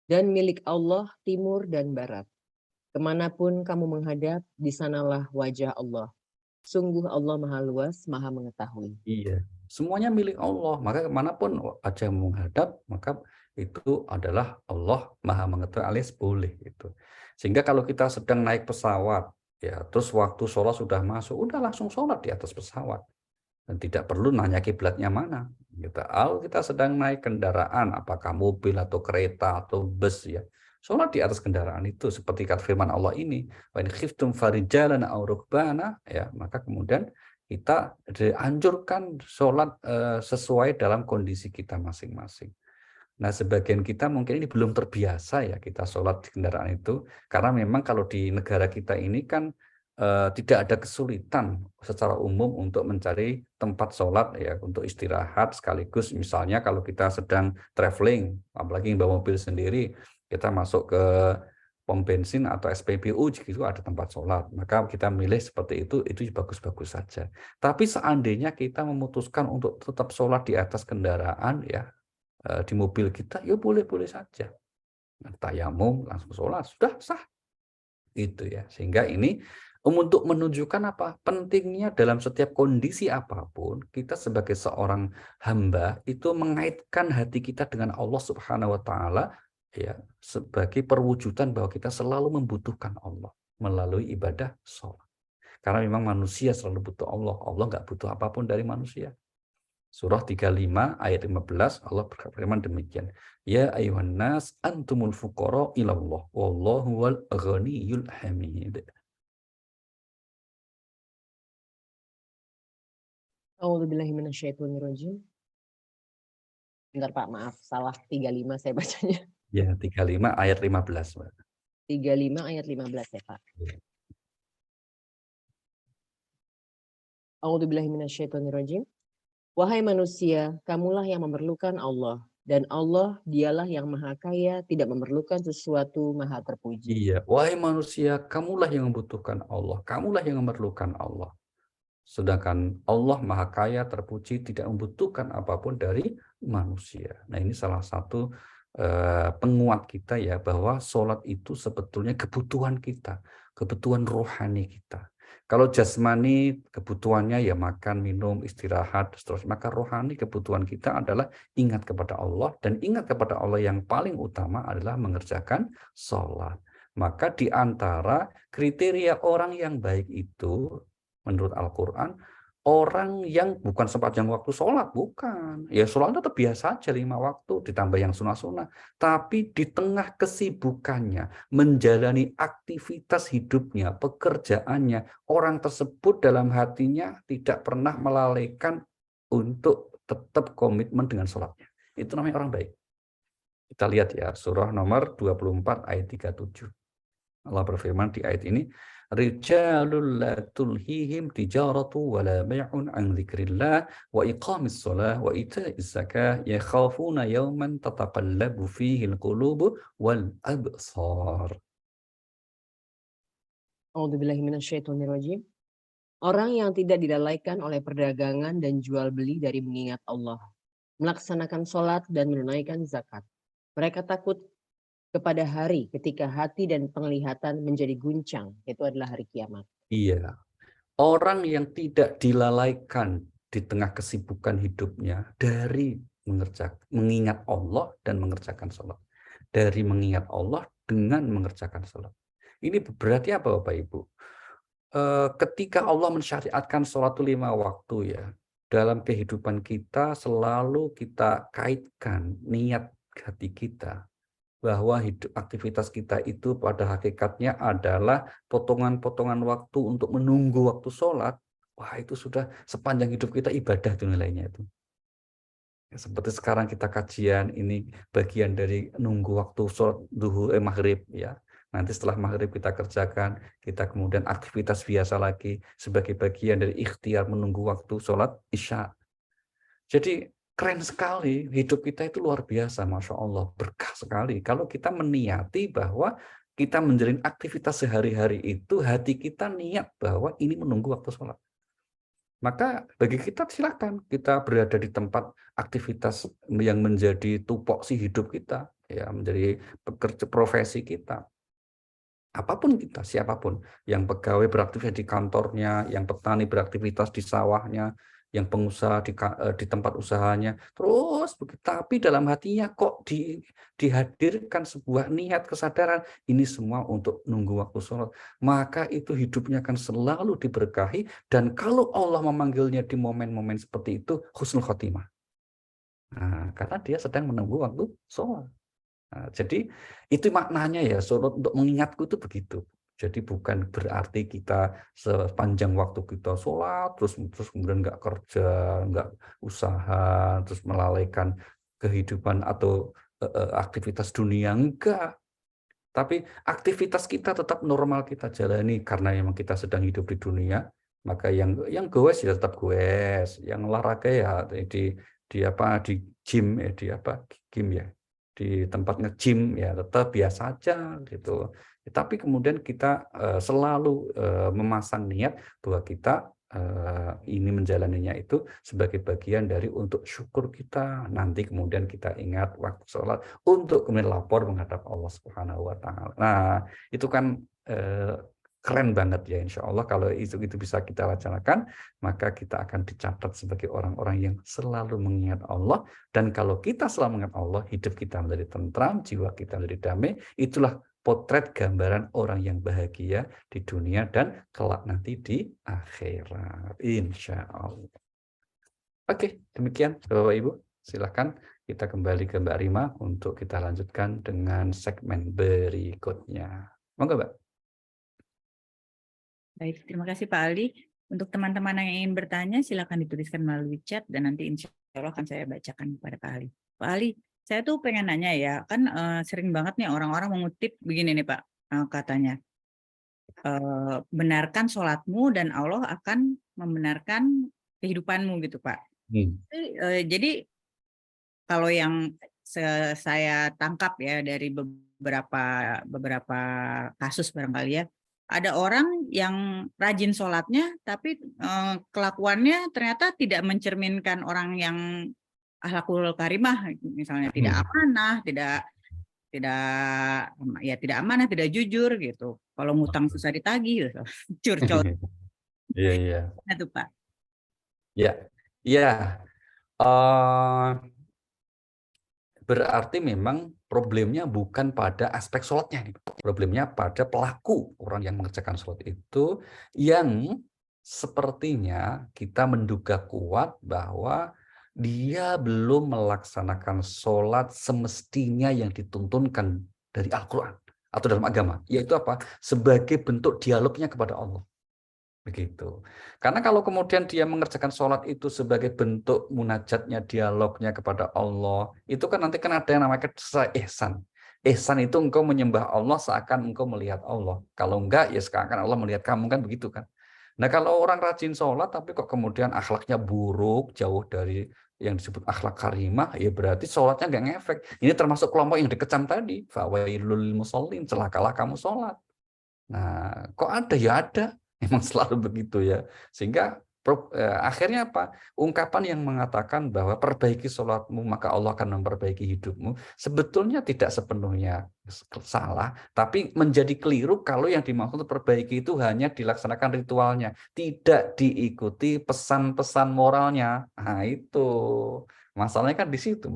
Dan milik Allah timur dan barat. Kemanapun kamu menghadap, di sanalah wajah Allah. Sungguh Allah maha luas, maha mengetahui. Iya, semuanya milik Allah. Maka kemanapun aja menghadap, maka itu adalah Allah maha mengetahui alias boleh itu. Sehingga kalau kita sedang naik pesawat, ya terus waktu sholat sudah masuk, udah langsung sholat di atas pesawat. Dan tidak perlu nanya kiblatnya mana. Kalau kita sedang naik kendaraan, apakah mobil atau kereta atau bus ya, sholat di atas kendaraan itu seperti kata firman Allah ini, wa in khiftum farijalan aw rukbana, ya maka kemudian kita dianjurkan sholat sesuai dalam kondisi kita masing-masing. Nah, sebagian kita mungkin ini belum terbiasa ya kita sholat di kendaraan itu, karena memang kalau di negara kita ini kan tidak ada kesulitan secara umum untuk mencari tempat sholat ya untuk istirahat sekaligus misalnya kalau kita sedang traveling, apalagi bawa mobil sendiri, kita masuk ke pom bensin atau SPBU gitu ada tempat sholat, maka kita milih seperti itu bagus-bagus saja. Tapi seandainya kita memutuskan untuk tetap sholat di atas kendaraan ya di mobil kita, ya boleh-boleh saja. Tayamum langsung sholat sudah sah. Itu ya. Sehingga ini untuk menunjukkan apa? Pentingnya dalam setiap kondisi apapun, kita sebagai seorang hamba itu mengaitkan hati kita dengan Allah Subhanahu wa taala ya, sebagai perwujudan bahwa kita selalu membutuhkan Allah melalui ibadah sholat. Karena memang manusia selalu butuh Allah. Allah nggak butuh apapun dari manusia. Surah 35 ayat 15 Allah berfirman demikian. Ya ayuhan nas antumul fuqara ilallah wallahu wal ghaniyul hamid. A'udzubillahi minasyaitonirrajim. Bentar Pak, maaf, salah 35 saya bacanya. Ya, 35 ayat 15, Pak. 35 ayat 15 ya Pak. A'udzubillahi minasyaitonirrajim. Wahai manusia, kamulah yang memerlukan Allah. Dan Allah dialah yang maha kaya, tidak memerlukan sesuatu, maha terpuji. Iya, wahai manusia, kamulah yang membutuhkan Allah. Kamulah yang memerlukan Allah. Sedangkan Allah maha kaya, terpuji, tidak membutuhkan apapun dari manusia. Nah ini salah satu penguat kita ya, bahwa sholat itu sebetulnya kebutuhan kita, kebutuhan rohani kita. Kalau jasmani kebutuhannya ya makan, minum, istirahat, seterusnya. Maka rohani kebutuhan kita adalah ingat kepada Allah. Dan ingat kepada Allah yang paling utama adalah mengerjakan sholat. Maka di antara kriteria orang yang baik itu, menurut Al-Quran, orang yang bukan sepanjang waktu sholat, bukan. Ya sholat tetap biasa aja 5 waktu, ditambah yang sunnah-sunnah. Tapi di tengah kesibukannya, menjalani aktivitas hidupnya, pekerjaannya, orang tersebut dalam hatinya tidak pernah melalaikan untuk tetap komitmen dengan sholatnya. Itu namanya orang baik. Kita lihat ya, surah nomor 24 ayat 37. Allah berfirman di ayat ini, Rijalul la tulhihim tijaratu wa la bai'un an dzikrillah wa iqamis shalah wa ita'iz zakah yakhafuna yawman tataqallabu fihi al-qulubu wal absar. A'udzubillahi minasyaitonirrajim. Orang yang tidak dilalaikan oleh perdagangan dan jual beli dari mengingat Allah, melaksanakan sholat dan menunaikan zakat. Mereka takut kepada hari ketika hati dan penglihatan menjadi guncang, itu adalah hari kiamat. Iya. Orang yang tidak dilalaikan di tengah kesibukan hidupnya dari mengingat Allah dan mengerjakan sholat. Dari mengingat Allah dengan mengerjakan sholat. Ini berarti apa Bapak Ibu? Ketika Allah mensyariatkan sholat 5 waktu ya, dalam kehidupan kita selalu kita kaitkan niat hati kita bahwa aktivitas kita itu pada hakikatnya adalah potongan-potongan waktu untuk menunggu waktu sholat. Wah, itu sudah sepanjang hidup kita ibadah itu nilainya itu. Ya, seperti sekarang kita kajian ini bagian dari nunggu waktu sholat maghrib ya. Nanti setelah maghrib kita kerjakan, kita kemudian aktivitas biasa lagi sebagai bagian dari ikhtiar menunggu waktu sholat isya. Jadi keren sekali, hidup kita itu luar biasa, Masya Allah, berkah sekali. Kalau kita meniati bahwa kita menjalin aktivitas sehari-hari itu, hati kita niat bahwa ini menunggu waktu sholat. Maka bagi kita silakan kita berada di tempat aktivitas yang menjadi tupoksi hidup kita, ya menjadi pekerja profesi kita. Apapun kita, siapapun, yang pegawai beraktivitas di kantornya, yang petani beraktivitas di sawahnya, yang pengusaha di tempat usahanya, terus tapi dalam hatinya kok dihadirkan sebuah niat kesadaran, ini semua untuk nunggu waktu sholat, maka itu hidupnya akan selalu diberkahi, dan kalau Allah memanggilnya di momen-momen seperti itu, husnul khotimah. Nah, karena dia sedang menunggu waktu sholat. Nah, jadi itu maknanya ya, sholat untuk mengingatku itu begitu. Jadi bukan berarti kita sepanjang waktu kita sholat, terus kemudian nggak kerja, nggak usaha, terus melalaikan kehidupan atau aktivitas dunia, enggak. Tapi aktivitas kita tetap normal kita jalani karena memang kita sedang hidup di dunia. Maka yang goes ya tetap goes, yang olahraga ya di gym ya gym ya, di tempat nge-gym ya tetap biasa aja gitu. Tapi kemudian kita selalu memasang niat bahwa kita ini menjalaninya itu sebagai bagian dari untuk syukur kita. Nanti kemudian kita ingat waktu sholat untuk kemudian lapor menghadap Allah Subhanahu wa Ta'ala. Nah, itu kan keren banget ya, insya Allah kalau itu bisa kita laksanakan, maka kita akan dicatat sebagai orang-orang yang selalu mengingat Allah. Dan kalau kita selalu mengingat Allah, hidup kita menjadi tentram, jiwa kita menjadi damai. Itulah potret gambaran orang yang bahagia di dunia dan kelak nanti di akhirat, insya Allah. Oke, demikian Bapak Ibu. Silakan kita kembali ke Mbak Rima untuk kita lanjutkan dengan segmen berikutnya. Monggo Mbak. Baik, terima kasih Pak Ali. Untuk teman-teman yang ingin bertanya, silakan dituliskan melalui chat dan nanti insya Allah akan saya bacakan kepada Pak Ali. Pak Ali, saya tuh pengen nanya ya, kan sering banget nih orang-orang mengutip begini nih Pak, katanya, benarkan sholatmu dan Allah akan membenarkan kehidupanmu gitu Pak. Jadi kalau yang saya tangkap ya dari beberapa kasus barangkali ya, ada orang yang rajin sholatnya, tapi kelakuannya ternyata tidak mencerminkan orang yang akhlakul karimah, misalnya tidak amanah, tidak amanah, tidak jujur gitu. Kalau ngutang susah ditagih, gitu. Curcol. Iya. Nah, itu Pak. Ya. Berarti memang problemnya bukan pada aspek sholatnya. Problemnya pada pelaku, orang yang mengerjakan sholat itu yang sepertinya kita menduga kuat bahwa dia belum melaksanakan sholat semestinya yang dituntunkan dari Al-Quran atau dalam agama. Yaitu apa? Sebagai bentuk dialognya kepada Allah. Begitu. Karena kalau kemudian dia mengerjakan sholat itu sebagai bentuk munajatnya, dialognya kepada Allah, itu kan nanti kan ada yang namanya ihsan. Ihsan itu engkau menyembah Allah seakan engkau melihat Allah. Kalau enggak, ya seakan Allah melihat kamu, kan begitu kan. Nah kalau orang rajin sholat tapi kok kemudian akhlaknya buruk, jauh dari yang disebut akhlak karimah, ya berarti sholatnya nggak ngefek. Ini termasuk kelompok yang dikecam tadi. Fawailul musallin, celakalah kamu sholat. Nah, kok ada? Ya ada. Memang selalu begitu ya. Sehingga akhirnya apa? Ungkapan yang mengatakan bahwa perbaiki sholatmu maka Allah akan memperbaiki hidupmu sebetulnya tidak sepenuhnya salah, tapi menjadi keliru kalau yang dimaksud perbaiki itu hanya dilaksanakan ritualnya, tidak diikuti pesan-pesan moralnya. Nah, itu. Masalahnya kan di situ.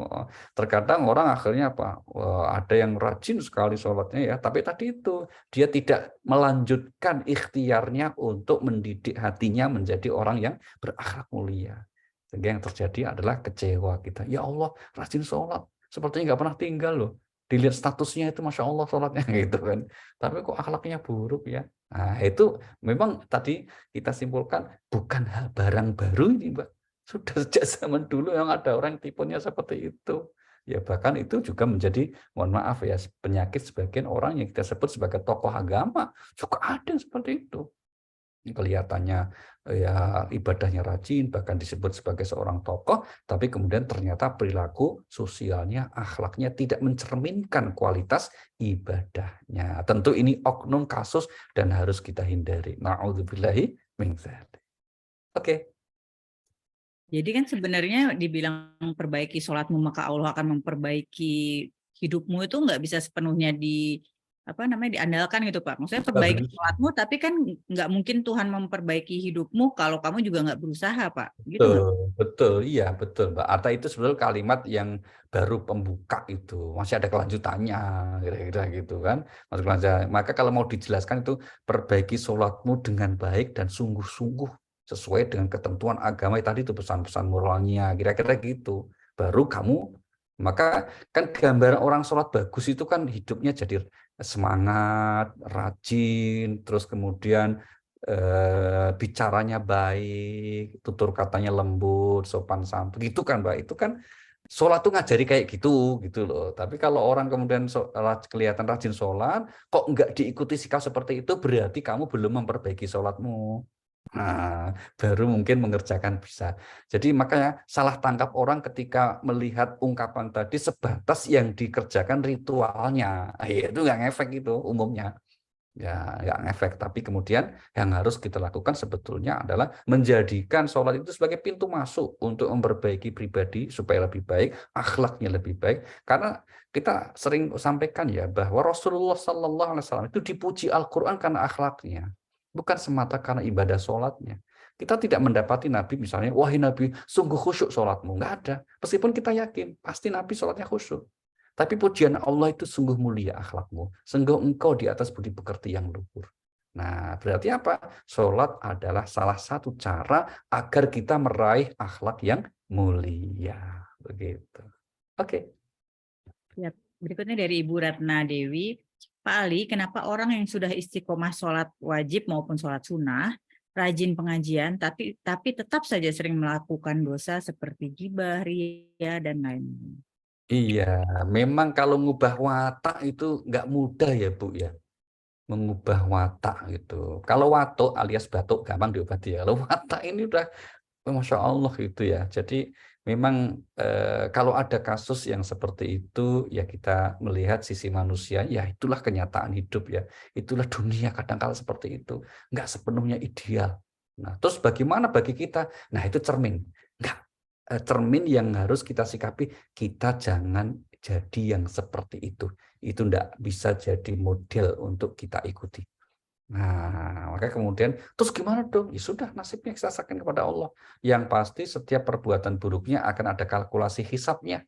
Terkadang orang akhirnya apa? Ada yang rajin sekali sholatnya ya, tapi tadi itu dia tidak melanjutkan ikhtiarnya untuk mendidik hatinya menjadi orang yang berakhlak mulia. Sehingga yang terjadi adalah kecewa kita. Ya Allah, rajin sholat. Sepertinya nggak pernah tinggal loh. Dilihat statusnya itu Masya Allah sholatnya gitu kan. Tapi kok akhlaknya buruk ya. Nah itu memang tadi kita simpulkan bukan hal barang baru ini Mbak. Sudah sejak zaman dulu yang ada orang tipenya seperti itu. Ya bahkan itu juga menjadi, mohon maaf ya, penyakit sebagian orang yang kita sebut sebagai tokoh agama. Juga ada yang seperti itu. Kelihatannya ya ibadahnya rajin, bahkan disebut sebagai seorang tokoh, tapi kemudian ternyata perilaku sosialnya, akhlaknya tidak mencerminkan kualitas ibadahnya. Tentu ini oknum kasus dan harus kita hindari. Na'udzubillahi min dzalik. Oke. Jadi kan sebenarnya dibilang perbaiki sholatmu maka Allah akan memperbaiki hidupmu itu nggak bisa sepenuhnya diandalkan gitu Pak. Maksudnya perbaiki sholatmu tapi kan nggak mungkin Tuhan memperbaiki hidupmu kalau kamu juga nggak berusaha Pak. Gitu nggak? Betul, iya betul Mbak. Arta itu sebenarnya kalimat yang baru pembuka itu. Masih ada kelanjutannya, kira-kira gitu kan. Maka kalau mau dijelaskan itu perbaiki sholatmu dengan baik dan sungguh-sungguh sesuai dengan ketentuan agama tadi itu pesan-pesan moralnya, kira-kira gitu. Baru kamu, maka kan gambaran orang sholat bagus itu kan hidupnya jadi semangat, rajin, terus kemudian bicaranya baik, tutur katanya lembut, sopan santun, gitu kan Mbak. Itu kan sholat tuh ngajari kayak gitu loh. Tapi kalau orang kemudian kelihatan rajin sholat, kok nggak diikuti sikap seperti itu, berarti kamu belum memperbaiki sholatmu. Nah, baru mungkin mengerjakan bisa. Jadi makanya salah tangkap orang ketika melihat ungkapan tadi sebatas yang dikerjakan ritualnya. Itu nggak ngefek itu umumnya. Ya, nggak ngefek. Tapi kemudian yang harus kita lakukan sebetulnya adalah menjadikan sholat itu sebagai pintu masuk untuk memperbaiki pribadi supaya lebih baik, akhlaknya lebih baik. Karena kita sering sampaikan ya bahwa Rasulullah SAW itu dipuji Al-Quran karena akhlaknya, bukan semata karena ibadah sholatnya. Kita tidak mendapati Nabi misalnya, wahai Nabi, sungguh khusyuk sholatmu. Nggak ada. Meskipun kita yakin, pasti Nabi sholatnya khusyuk. Tapi pujian Allah itu sungguh mulia akhlakmu. Sungguh engkau di atas budi pekerti yang luhur. Nah, berarti apa? Sholat adalah salah satu cara agar kita meraih akhlak yang mulia. Begitu. Oke. Ya, berikutnya dari Ibu Ratna Dewi. Pak Ali, kenapa orang yang sudah istiqomah sholat wajib maupun sholat sunnah, rajin pengajian, tapi tetap saja sering melakukan dosa seperti gibah, riya, dan lain-lain? Iya, memang kalau ngubah watak itu nggak mudah ya Bu ya. Mengubah watak gitu. Kalau watuk alias batuk gampang diobati ya. Kalau watak ini udah Masya Allah gitu ya. Jadi memang kalau ada kasus yang seperti itu ya kita melihat sisi manusia, ya itulah kenyataan hidup ya. Itulah dunia kadang-kala seperti itu. Nggak sepenuhnya ideal. Nah terus bagaimana bagi kita? Nah itu cermin. Cermin yang harus kita sikapi, kita jangan jadi yang seperti itu. Itu enggak bisa jadi model untuk kita ikuti. Nah, maka kemudian, terus gimana dong? Ya sudah, nasibnya kita serahkan kepada Allah. Yang pasti setiap perbuatan buruknya akan ada kalkulasi hisabnya.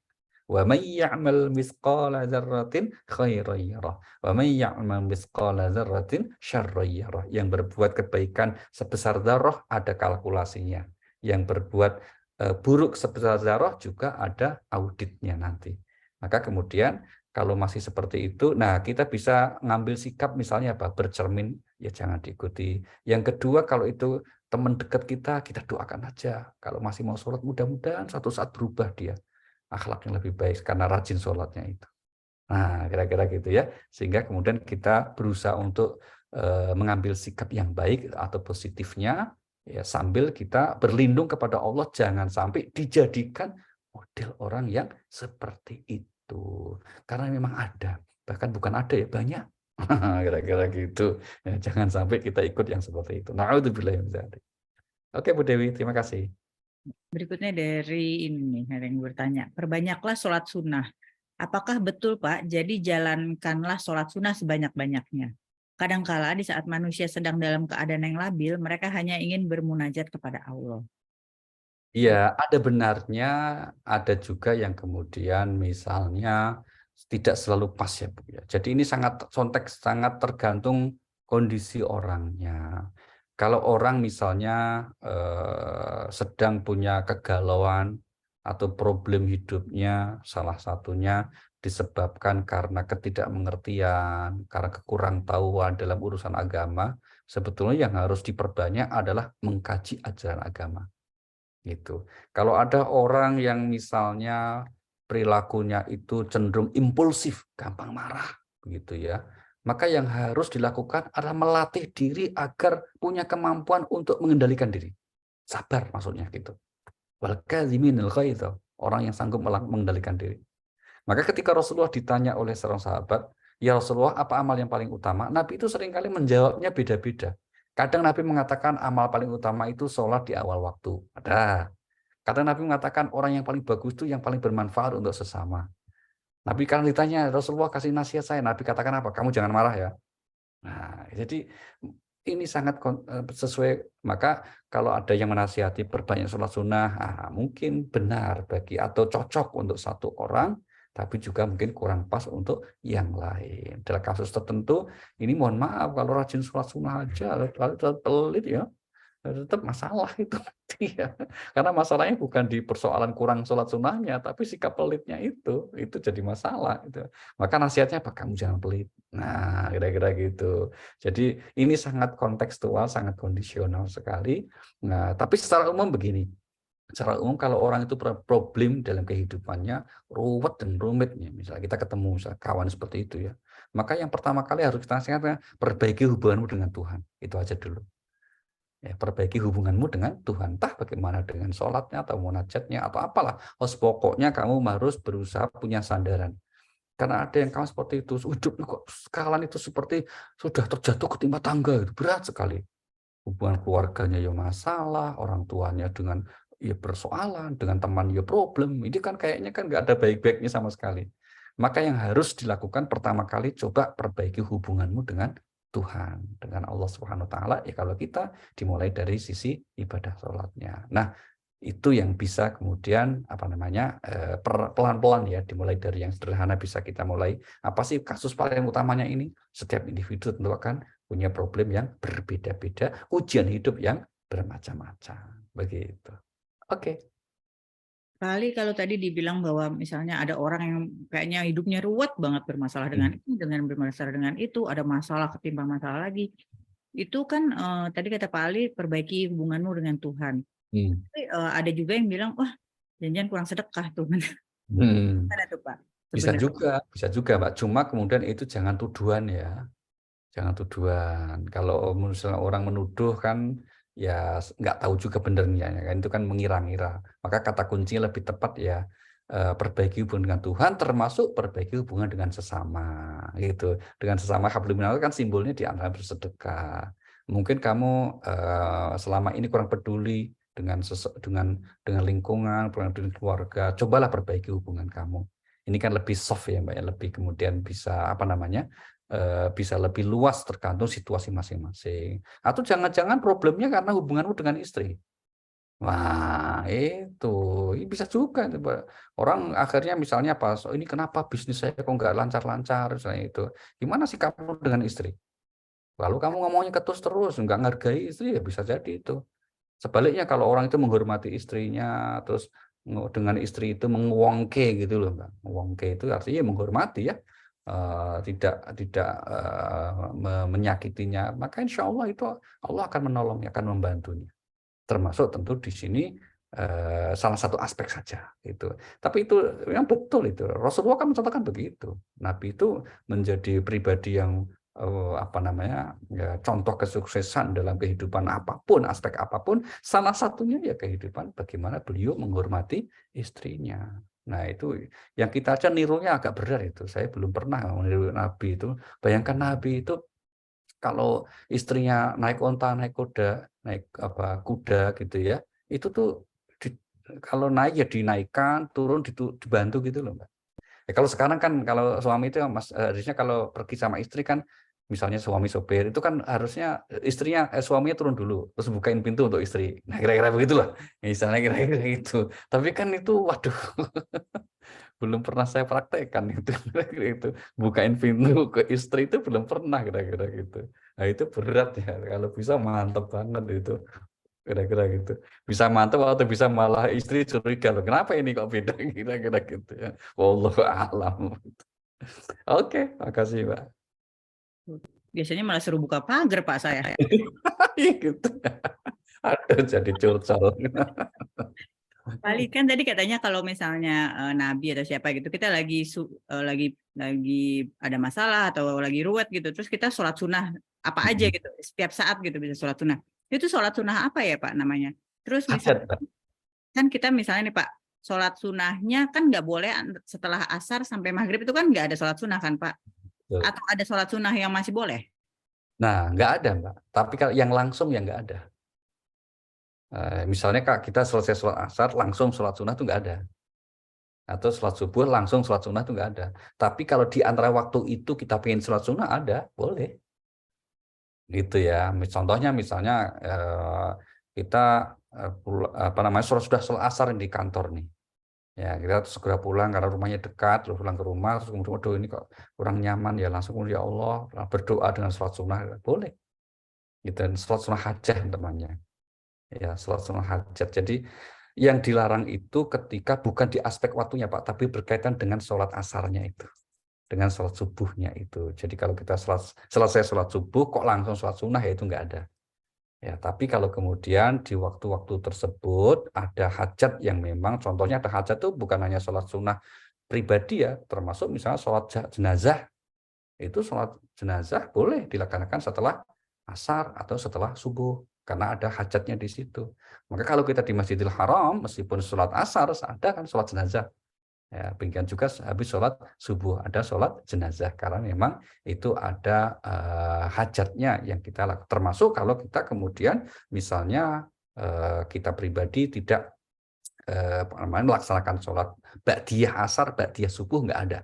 Wa may ya'mal mithqala dzarratin khairan yarah. Wa may ya'mal mithqala dzarratin syarran yarah. Yang berbuat kebaikan sebesar dzarrah ada kalkulasinya. Yang berbuat buruk sebesar dzarrah juga ada auditnya nanti. Maka kemudian kalau masih seperti itu, nah kita bisa ngambil sikap misalnya apa? Bercermin, ya jangan diikuti. Yang kedua, kalau itu teman dekat kita, kita doakan aja. Kalau masih mau sholat, mudah-mudahan suatu saat berubah dia. Akhlaknya lebih baik karena rajin sholatnya itu. Nah, kira-kira gitu ya. Sehingga kemudian kita berusaha untuk mengambil sikap yang baik atau positifnya, ya sambil kita berlindung kepada Allah, jangan sampai dijadikan model orang yang seperti itu. Karena memang ada, bahkan bukan ada ya, banyak. Kira-kira gitu. Ya, jangan sampai kita ikut yang seperti itu. Na'udzubillah min dzalik. Oke Bu Dewi, terima kasih. Berikutnya dari ini nih, ada yang bertanya, perbanyaklah sholat sunnah. Apakah betul Pak, jadi jalankanlah sholat sunnah sebanyak-banyaknya? Kadangkala di saat manusia sedang dalam keadaan yang labil, mereka hanya ingin bermunajat kepada Allah. Iya, ada benarnya, ada juga yang kemudian misalnya tidak selalu pas ya Bu ya. Jadi ini sangat konteks, sangat tergantung kondisi orangnya. Kalau orang misalnya sedang punya kegalauan atau problem hidupnya, salah satunya disebabkan karena ketidakmengertian, karena kekurangtahuan dalam urusan agama, sebetulnya yang harus diperbanyak adalah mengkaji ajaran agama. Gitu. Kalau ada orang yang misalnya perilakunya itu cenderung impulsif, gampang marah, begitu ya. Maka yang harus dilakukan adalah melatih diri agar punya kemampuan untuk mengendalikan diri. Sabar maksudnya gitu. Wal kadziminal ghaidz, orang yang sanggup mengendalikan diri. Maka ketika Rasulullah ditanya oleh seorang sahabat, "Ya Rasulullah, apa amal yang paling utama?" Nabi itu seringkali menjawabnya beda-beda. Kadang Nabi mengatakan amal paling utama itu sholat di awal waktu. Ada. Kadang Nabi mengatakan orang yang paling bagus itu yang paling bermanfaat untuk sesama. Nabi kan ditanya, Rasulullah kasih nasihat saya. Nabi katakan apa? Kamu jangan marah ya. Nah, jadi ini sangat sesuai. Maka kalau ada yang menasihati perbanyak sholat sunnah, mungkin benar bagi atau cocok untuk satu orang, tapi juga mungkin kurang pas untuk yang lain. Dalam kasus tertentu, ini mohon maaf kalau rajin sholat sunnah aja, lalu pelit ya, tetap masalah itu nanti ya. Karena masalahnya bukan di persoalan kurang sholat sunnahnya, tapi sikap pelitnya itu jadi masalah. Itu. Maka nasihatnya apa? Kamu jangan pelit. Nah, kira-kira gitu. Jadi ini sangat kontekstual, sangat kondisional sekali. Nah, tapi secara umum begini. Secara umum kalau orang itu problem dalam kehidupannya ruwet dan rumit, misalnya kita ketemu misalnya kawan seperti itu ya, maka yang pertama kali harus kita nasihatkan, perbaiki hubunganmu dengan Tuhan. Itu aja dulu. Ya, perbaiki hubunganmu dengan Tuhan. Entah bagaimana dengan sholatnya atau munajatnya atau apalah. Pokoknya kamu harus berusaha punya sandaran. Karena ada yang kamu seperti itu, hidupnya kok sekalian itu seperti sudah terjatuh ke timpa tangga, itu berat sekali. Hubungan keluarganya ya masalah, orang tuanya dengan ya persoalan, dengan teman ya problem. Ini kan kayaknya kan nggak ada baik-baiknya sama sekali. Maka yang harus dilakukan pertama kali, coba perbaiki hubunganmu dengan Tuhan, dengan Allah Subhanahu wa taala. Ya kalau kita dimulai dari sisi ibadah sholatnya. Nah, itu yang bisa kemudian pelan-pelan ya, dimulai dari yang sederhana bisa kita mulai. Apa sih kasus paling utamanya ini? Setiap individu tentu akan punya problem yang berbeda-beda, ujian hidup yang bermacam-macam. Begitu. Oke. Kali kalau tadi dibilang bahwa misalnya ada orang yang kayaknya hidupnya ruwet banget, bermasalah dengan ini, dengan bermasalah dengan itu, ada masalah ketimpa masalah lagi. Itu kan tadi kata Pak Ali, perbaiki hubunganmu dengan Tuhan. Tapi ada juga yang bilang, wah jangan kurang sedekah tuh. Gimana tuh Pak? Bisa Sebenarnya. juga Mbak. Cuma kemudian itu jangan tuduhan ya. Jangan tuduhan. Kalau misalnya orang menuduh kan ya nggak tahu juga benernya ya kan, itu kan mengira-ngira. Maka kata kuncinya lebih tepat ya, perbaiki hubungan dengan Tuhan, termasuk perbaiki hubungan dengan sesama gitu. Dengan sesama hablum minallah kan simbolnya di antara bersedekah. Mungkin kamu selama ini kurang peduli dengan dengan lingkungan, dengan keluarga. Cobalah perbaiki hubungan kamu. Ini kan lebih soft ya Mbak ya, lebih kemudian bisa bisa lebih luas tergantung situasi masing-masing. Atau jangan-jangan problemnya karena hubunganmu dengan istri. Wah, itu bisa juga itu, Pak. Orang akhirnya misalnya pas, "Oh, ini kenapa bisnis saya kok nggak lancar-lancar?" Misalnya itu. Gimana sih kamu dengan istri? Lalu kamu ngomongnya ketus terus, nggak ngargai istri, ya bisa jadi itu. Sebaliknya kalau orang itu menghormati istrinya, terus dengan istri itu menguwongke gitu loh, Mbak. Menguwongke itu artinya menghormati ya, tidak tidak menyakitinya, maka insya Allah itu Allah akan menolongnya, akan membantunya. Termasuk tentu di sini salah satu aspek saja itu. Tapi itu yang betul itu. Rasulullah kan mencontohkan begitu. Nabi itu menjadi pribadi yang apa namanya, ya, contoh kesuksesan dalam kehidupan apapun, aspek apapun, salah satunya ya kehidupan bagaimana beliau menghormati istrinya. Nah, itu yang kita aja nirunya agak berat itu. Saya belum pernah meniru Nabi itu. Bayangkan Nabi itu kalau istrinya naik onta, naik kuda gitu ya, itu tuh kalau naik ya dinaikkan, turun dibantu gitu loh, Mbak. Ya kalau sekarang kan kalau suami itu harusnya kalau pergi sama istri kan, misalnya suami sopir itu kan harusnya suaminya turun dulu, terus bukain pintu untuk istri. Nah, kira-kira begitulah, misalnya kira-kira gitu. Tapi kan itu waduh, belum pernah saya praktekkan itu, kira-kira itu. Bukain pintu ke istri itu belum pernah kira-kira gitu. Nah, itu berat ya, kalau bisa mantep banget itu, kira-kira gitu. Bisa mantep atau bisa malah istri curiga, "Loh, kenapa ini kok beda?" Kira-kira gitu ya. Wallahu a'lam. Oke, makasih, Mbak. Biasanya malah suruh buka pagar Pak saya. Gitu. Aduh, jadi curcol. Paling kan tadi katanya kalau misalnya Nabi atau siapa gitu, kita lagi ada masalah atau lagi ruwet gitu, terus kita sholat sunnah apa aja gitu, setiap saat gitu bisa sholat sunnah. Itu sholat sunnah apa ya Pak namanya? Terus misalnya Hajat, Mbak. kan kita misalnya nih Pak, sholat sunnahnya kan nggak boleh setelah asar sampai maghrib itu kan nggak ada sholat sunnah kan Pak? Betul. Atau ada sholat sunnah yang masih boleh? Nah, nggak ada, Mbak. Tapi kalau yang langsung ya nggak ada. Misalnya Kak, kita selesai sholat asar, langsung sholat sunnah itu nggak ada. Atau sholat subuh, langsung sholat sunnah itu nggak ada. Tapi kalau di antara waktu itu kita pengen sholat sunnah, ada, boleh. Gitu ya. Contohnya misalnya kita apa namanya, sudah sholat asar di kantor nih. Ya, kita segera pulang karena rumahnya dekat, terus pulang ke rumah, terus kemudian, aduh ini kok kurang nyaman ya, langsung ya Allah, berdoa dengan sholat sunnah, boleh. Gitu, sholat sunnah hajat namanya. Ya, sholat sunnah hajat. Jadi yang dilarang itu ketika bukan di aspek waktunya Pak, tapi berkaitan dengan sholat asarnya itu, dengan sholat subuhnya itu. Jadi kalau kita selesai sholat subuh kok langsung sholat sunnah ya itu nggak ada. Ya, tapi kalau kemudian di waktu-waktu tersebut ada hajat yang memang, contohnya ada hajat itu bukan hanya sholat sunnah pribadi ya, termasuk misalnya sholat jenazah. Itu sholat jenazah boleh dilaksanakan setelah asar atau setelah subuh, karena ada hajatnya di situ. Maka kalau kita di Masjidil Haram, meskipun sholat asar, ada kan sholat jenazah. Ya, demikian juga habis sholat subuh ada sholat jenazah karena memang itu ada hajatnya yang kita lakukan. Termasuk kalau kita kemudian misalnya kita pribadi tidak melaksanakan sholat ba'diyah asar, ba'diyah subuh nggak ada.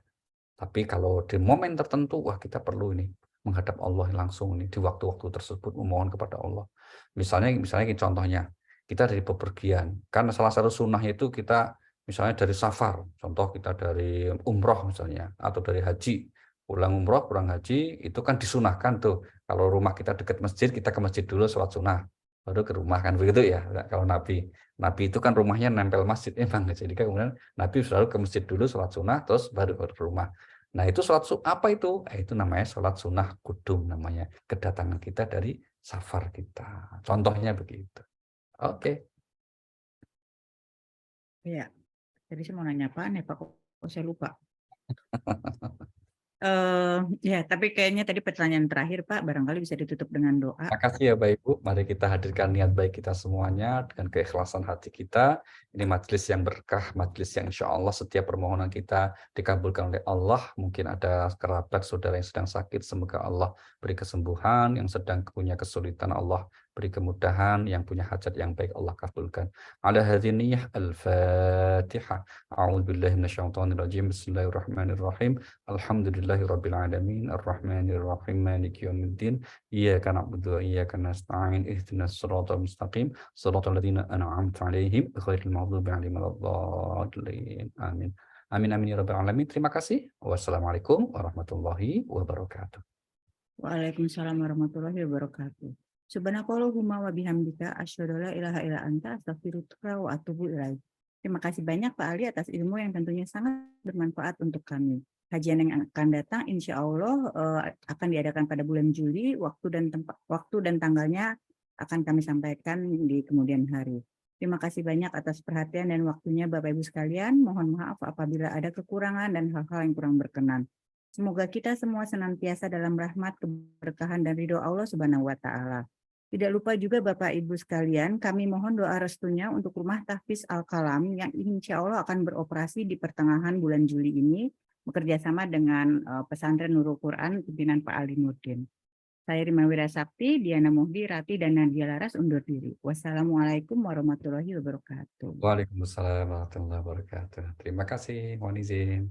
Tapi kalau di momen tertentu, wah kita perlu ini menghadap Allah langsung nih di waktu-waktu tersebut memohon kepada Allah. Misalnya contohnya kita dari bepergian, karena salah satu sunnahnya itu kita misalnya dari safar, contoh kita dari umroh misalnya atau dari haji, pulang umroh, pulang haji itu kan disunahkan tuh. Kalau rumah kita dekat masjid, kita ke masjid dulu sholat sunnah, baru ke rumah kan begitu ya. Kalau Nabi itu kan rumahnya nempel masjid emang, jadi kemudian Nabi selalu ke masjid dulu sholat sunnah, terus baru ke rumah. Nah, itu sholat apa itu? Itu namanya sholat sunnah kudum namanya. Kedatangan kita dari safar kita. Contohnya begitu. Oke. Iya. Tadi saya mau nanya apaan ya Pak, kok saya lupa. Ya, tapi kayaknya tadi pertanyaan terakhir Pak, barangkali bisa ditutup dengan doa. Makasih ya Bapak Ibu. Mari kita hadirkan niat baik kita semuanya dengan keikhlasan hati kita. Ini majelis yang berkah, majelis yang insya Allah setiap permohonan kita dikabulkan oleh Allah. Mungkin ada kerabat saudara yang sedang sakit, semoga Allah beri kesembuhan. Yang sedang punya kesulitan, Allah beri kemudahan, yang punya hajat yang baik Allah kabulkan. Ala hadhihi niyyah al-Fatihah. A'udzubillahi minasyaitonirrajim. Bismillahirrahmanirrahim. Alhamdulillahirabbil alamin, arrahmanirrahim, maliki yaumiddin. Iyyaka na'budu wa iyyaka nasta'in. Ihdinas siratal mustaqim, siratal ladzina an'amta 'alaihim ghairil maghdubi 'alaihim waladdallin. Amin. Amin amin ya rabbal alamin. Terima kasih. Wassalamualaikum warahmatullahi wabarakatuh. Waalaikumsalam warahmatullahi wabarakatuh. Subhanakallahumma wa bihamdika asyhadu an la ilaha illa anta astaghfiruka wa atubu ilaik. Terima kasih banyak Pak Ali atas ilmu yang tentunya sangat bermanfaat untuk kami. Kajian yang akan datang insya Allah akan diadakan pada bulan Juli, waktu dan tanggalnya akan kami sampaikan di kemudian hari. Terima kasih banyak atas perhatian dan waktunya Bapak Ibu sekalian. Mohon maaf apabila ada kekurangan dan hal-hal yang kurang berkenan. Semoga kita semua senantiasa dalam rahmat, keberkahan, dan ridho Allah Subhanahu wa Ta'ala. Tidak lupa juga Bapak Ibu sekalian, kami mohon doa restunya untuk Rumah Tahfiz Al-Kalam yang insya Allah akan beroperasi di pertengahan bulan Juli ini, bekerjasama dengan Pesantren Nurul Quran pimpinan Pak Ali Nurdin. Saya Rima Wirasakti, Diana Muhdi, Rati, dan Nadia Laras undur diri. Wassalamualaikum warahmatullahi wabarakatuh. Waalaikumsalam warahmatullahi wabarakatuh. Terima kasih, mohon izin.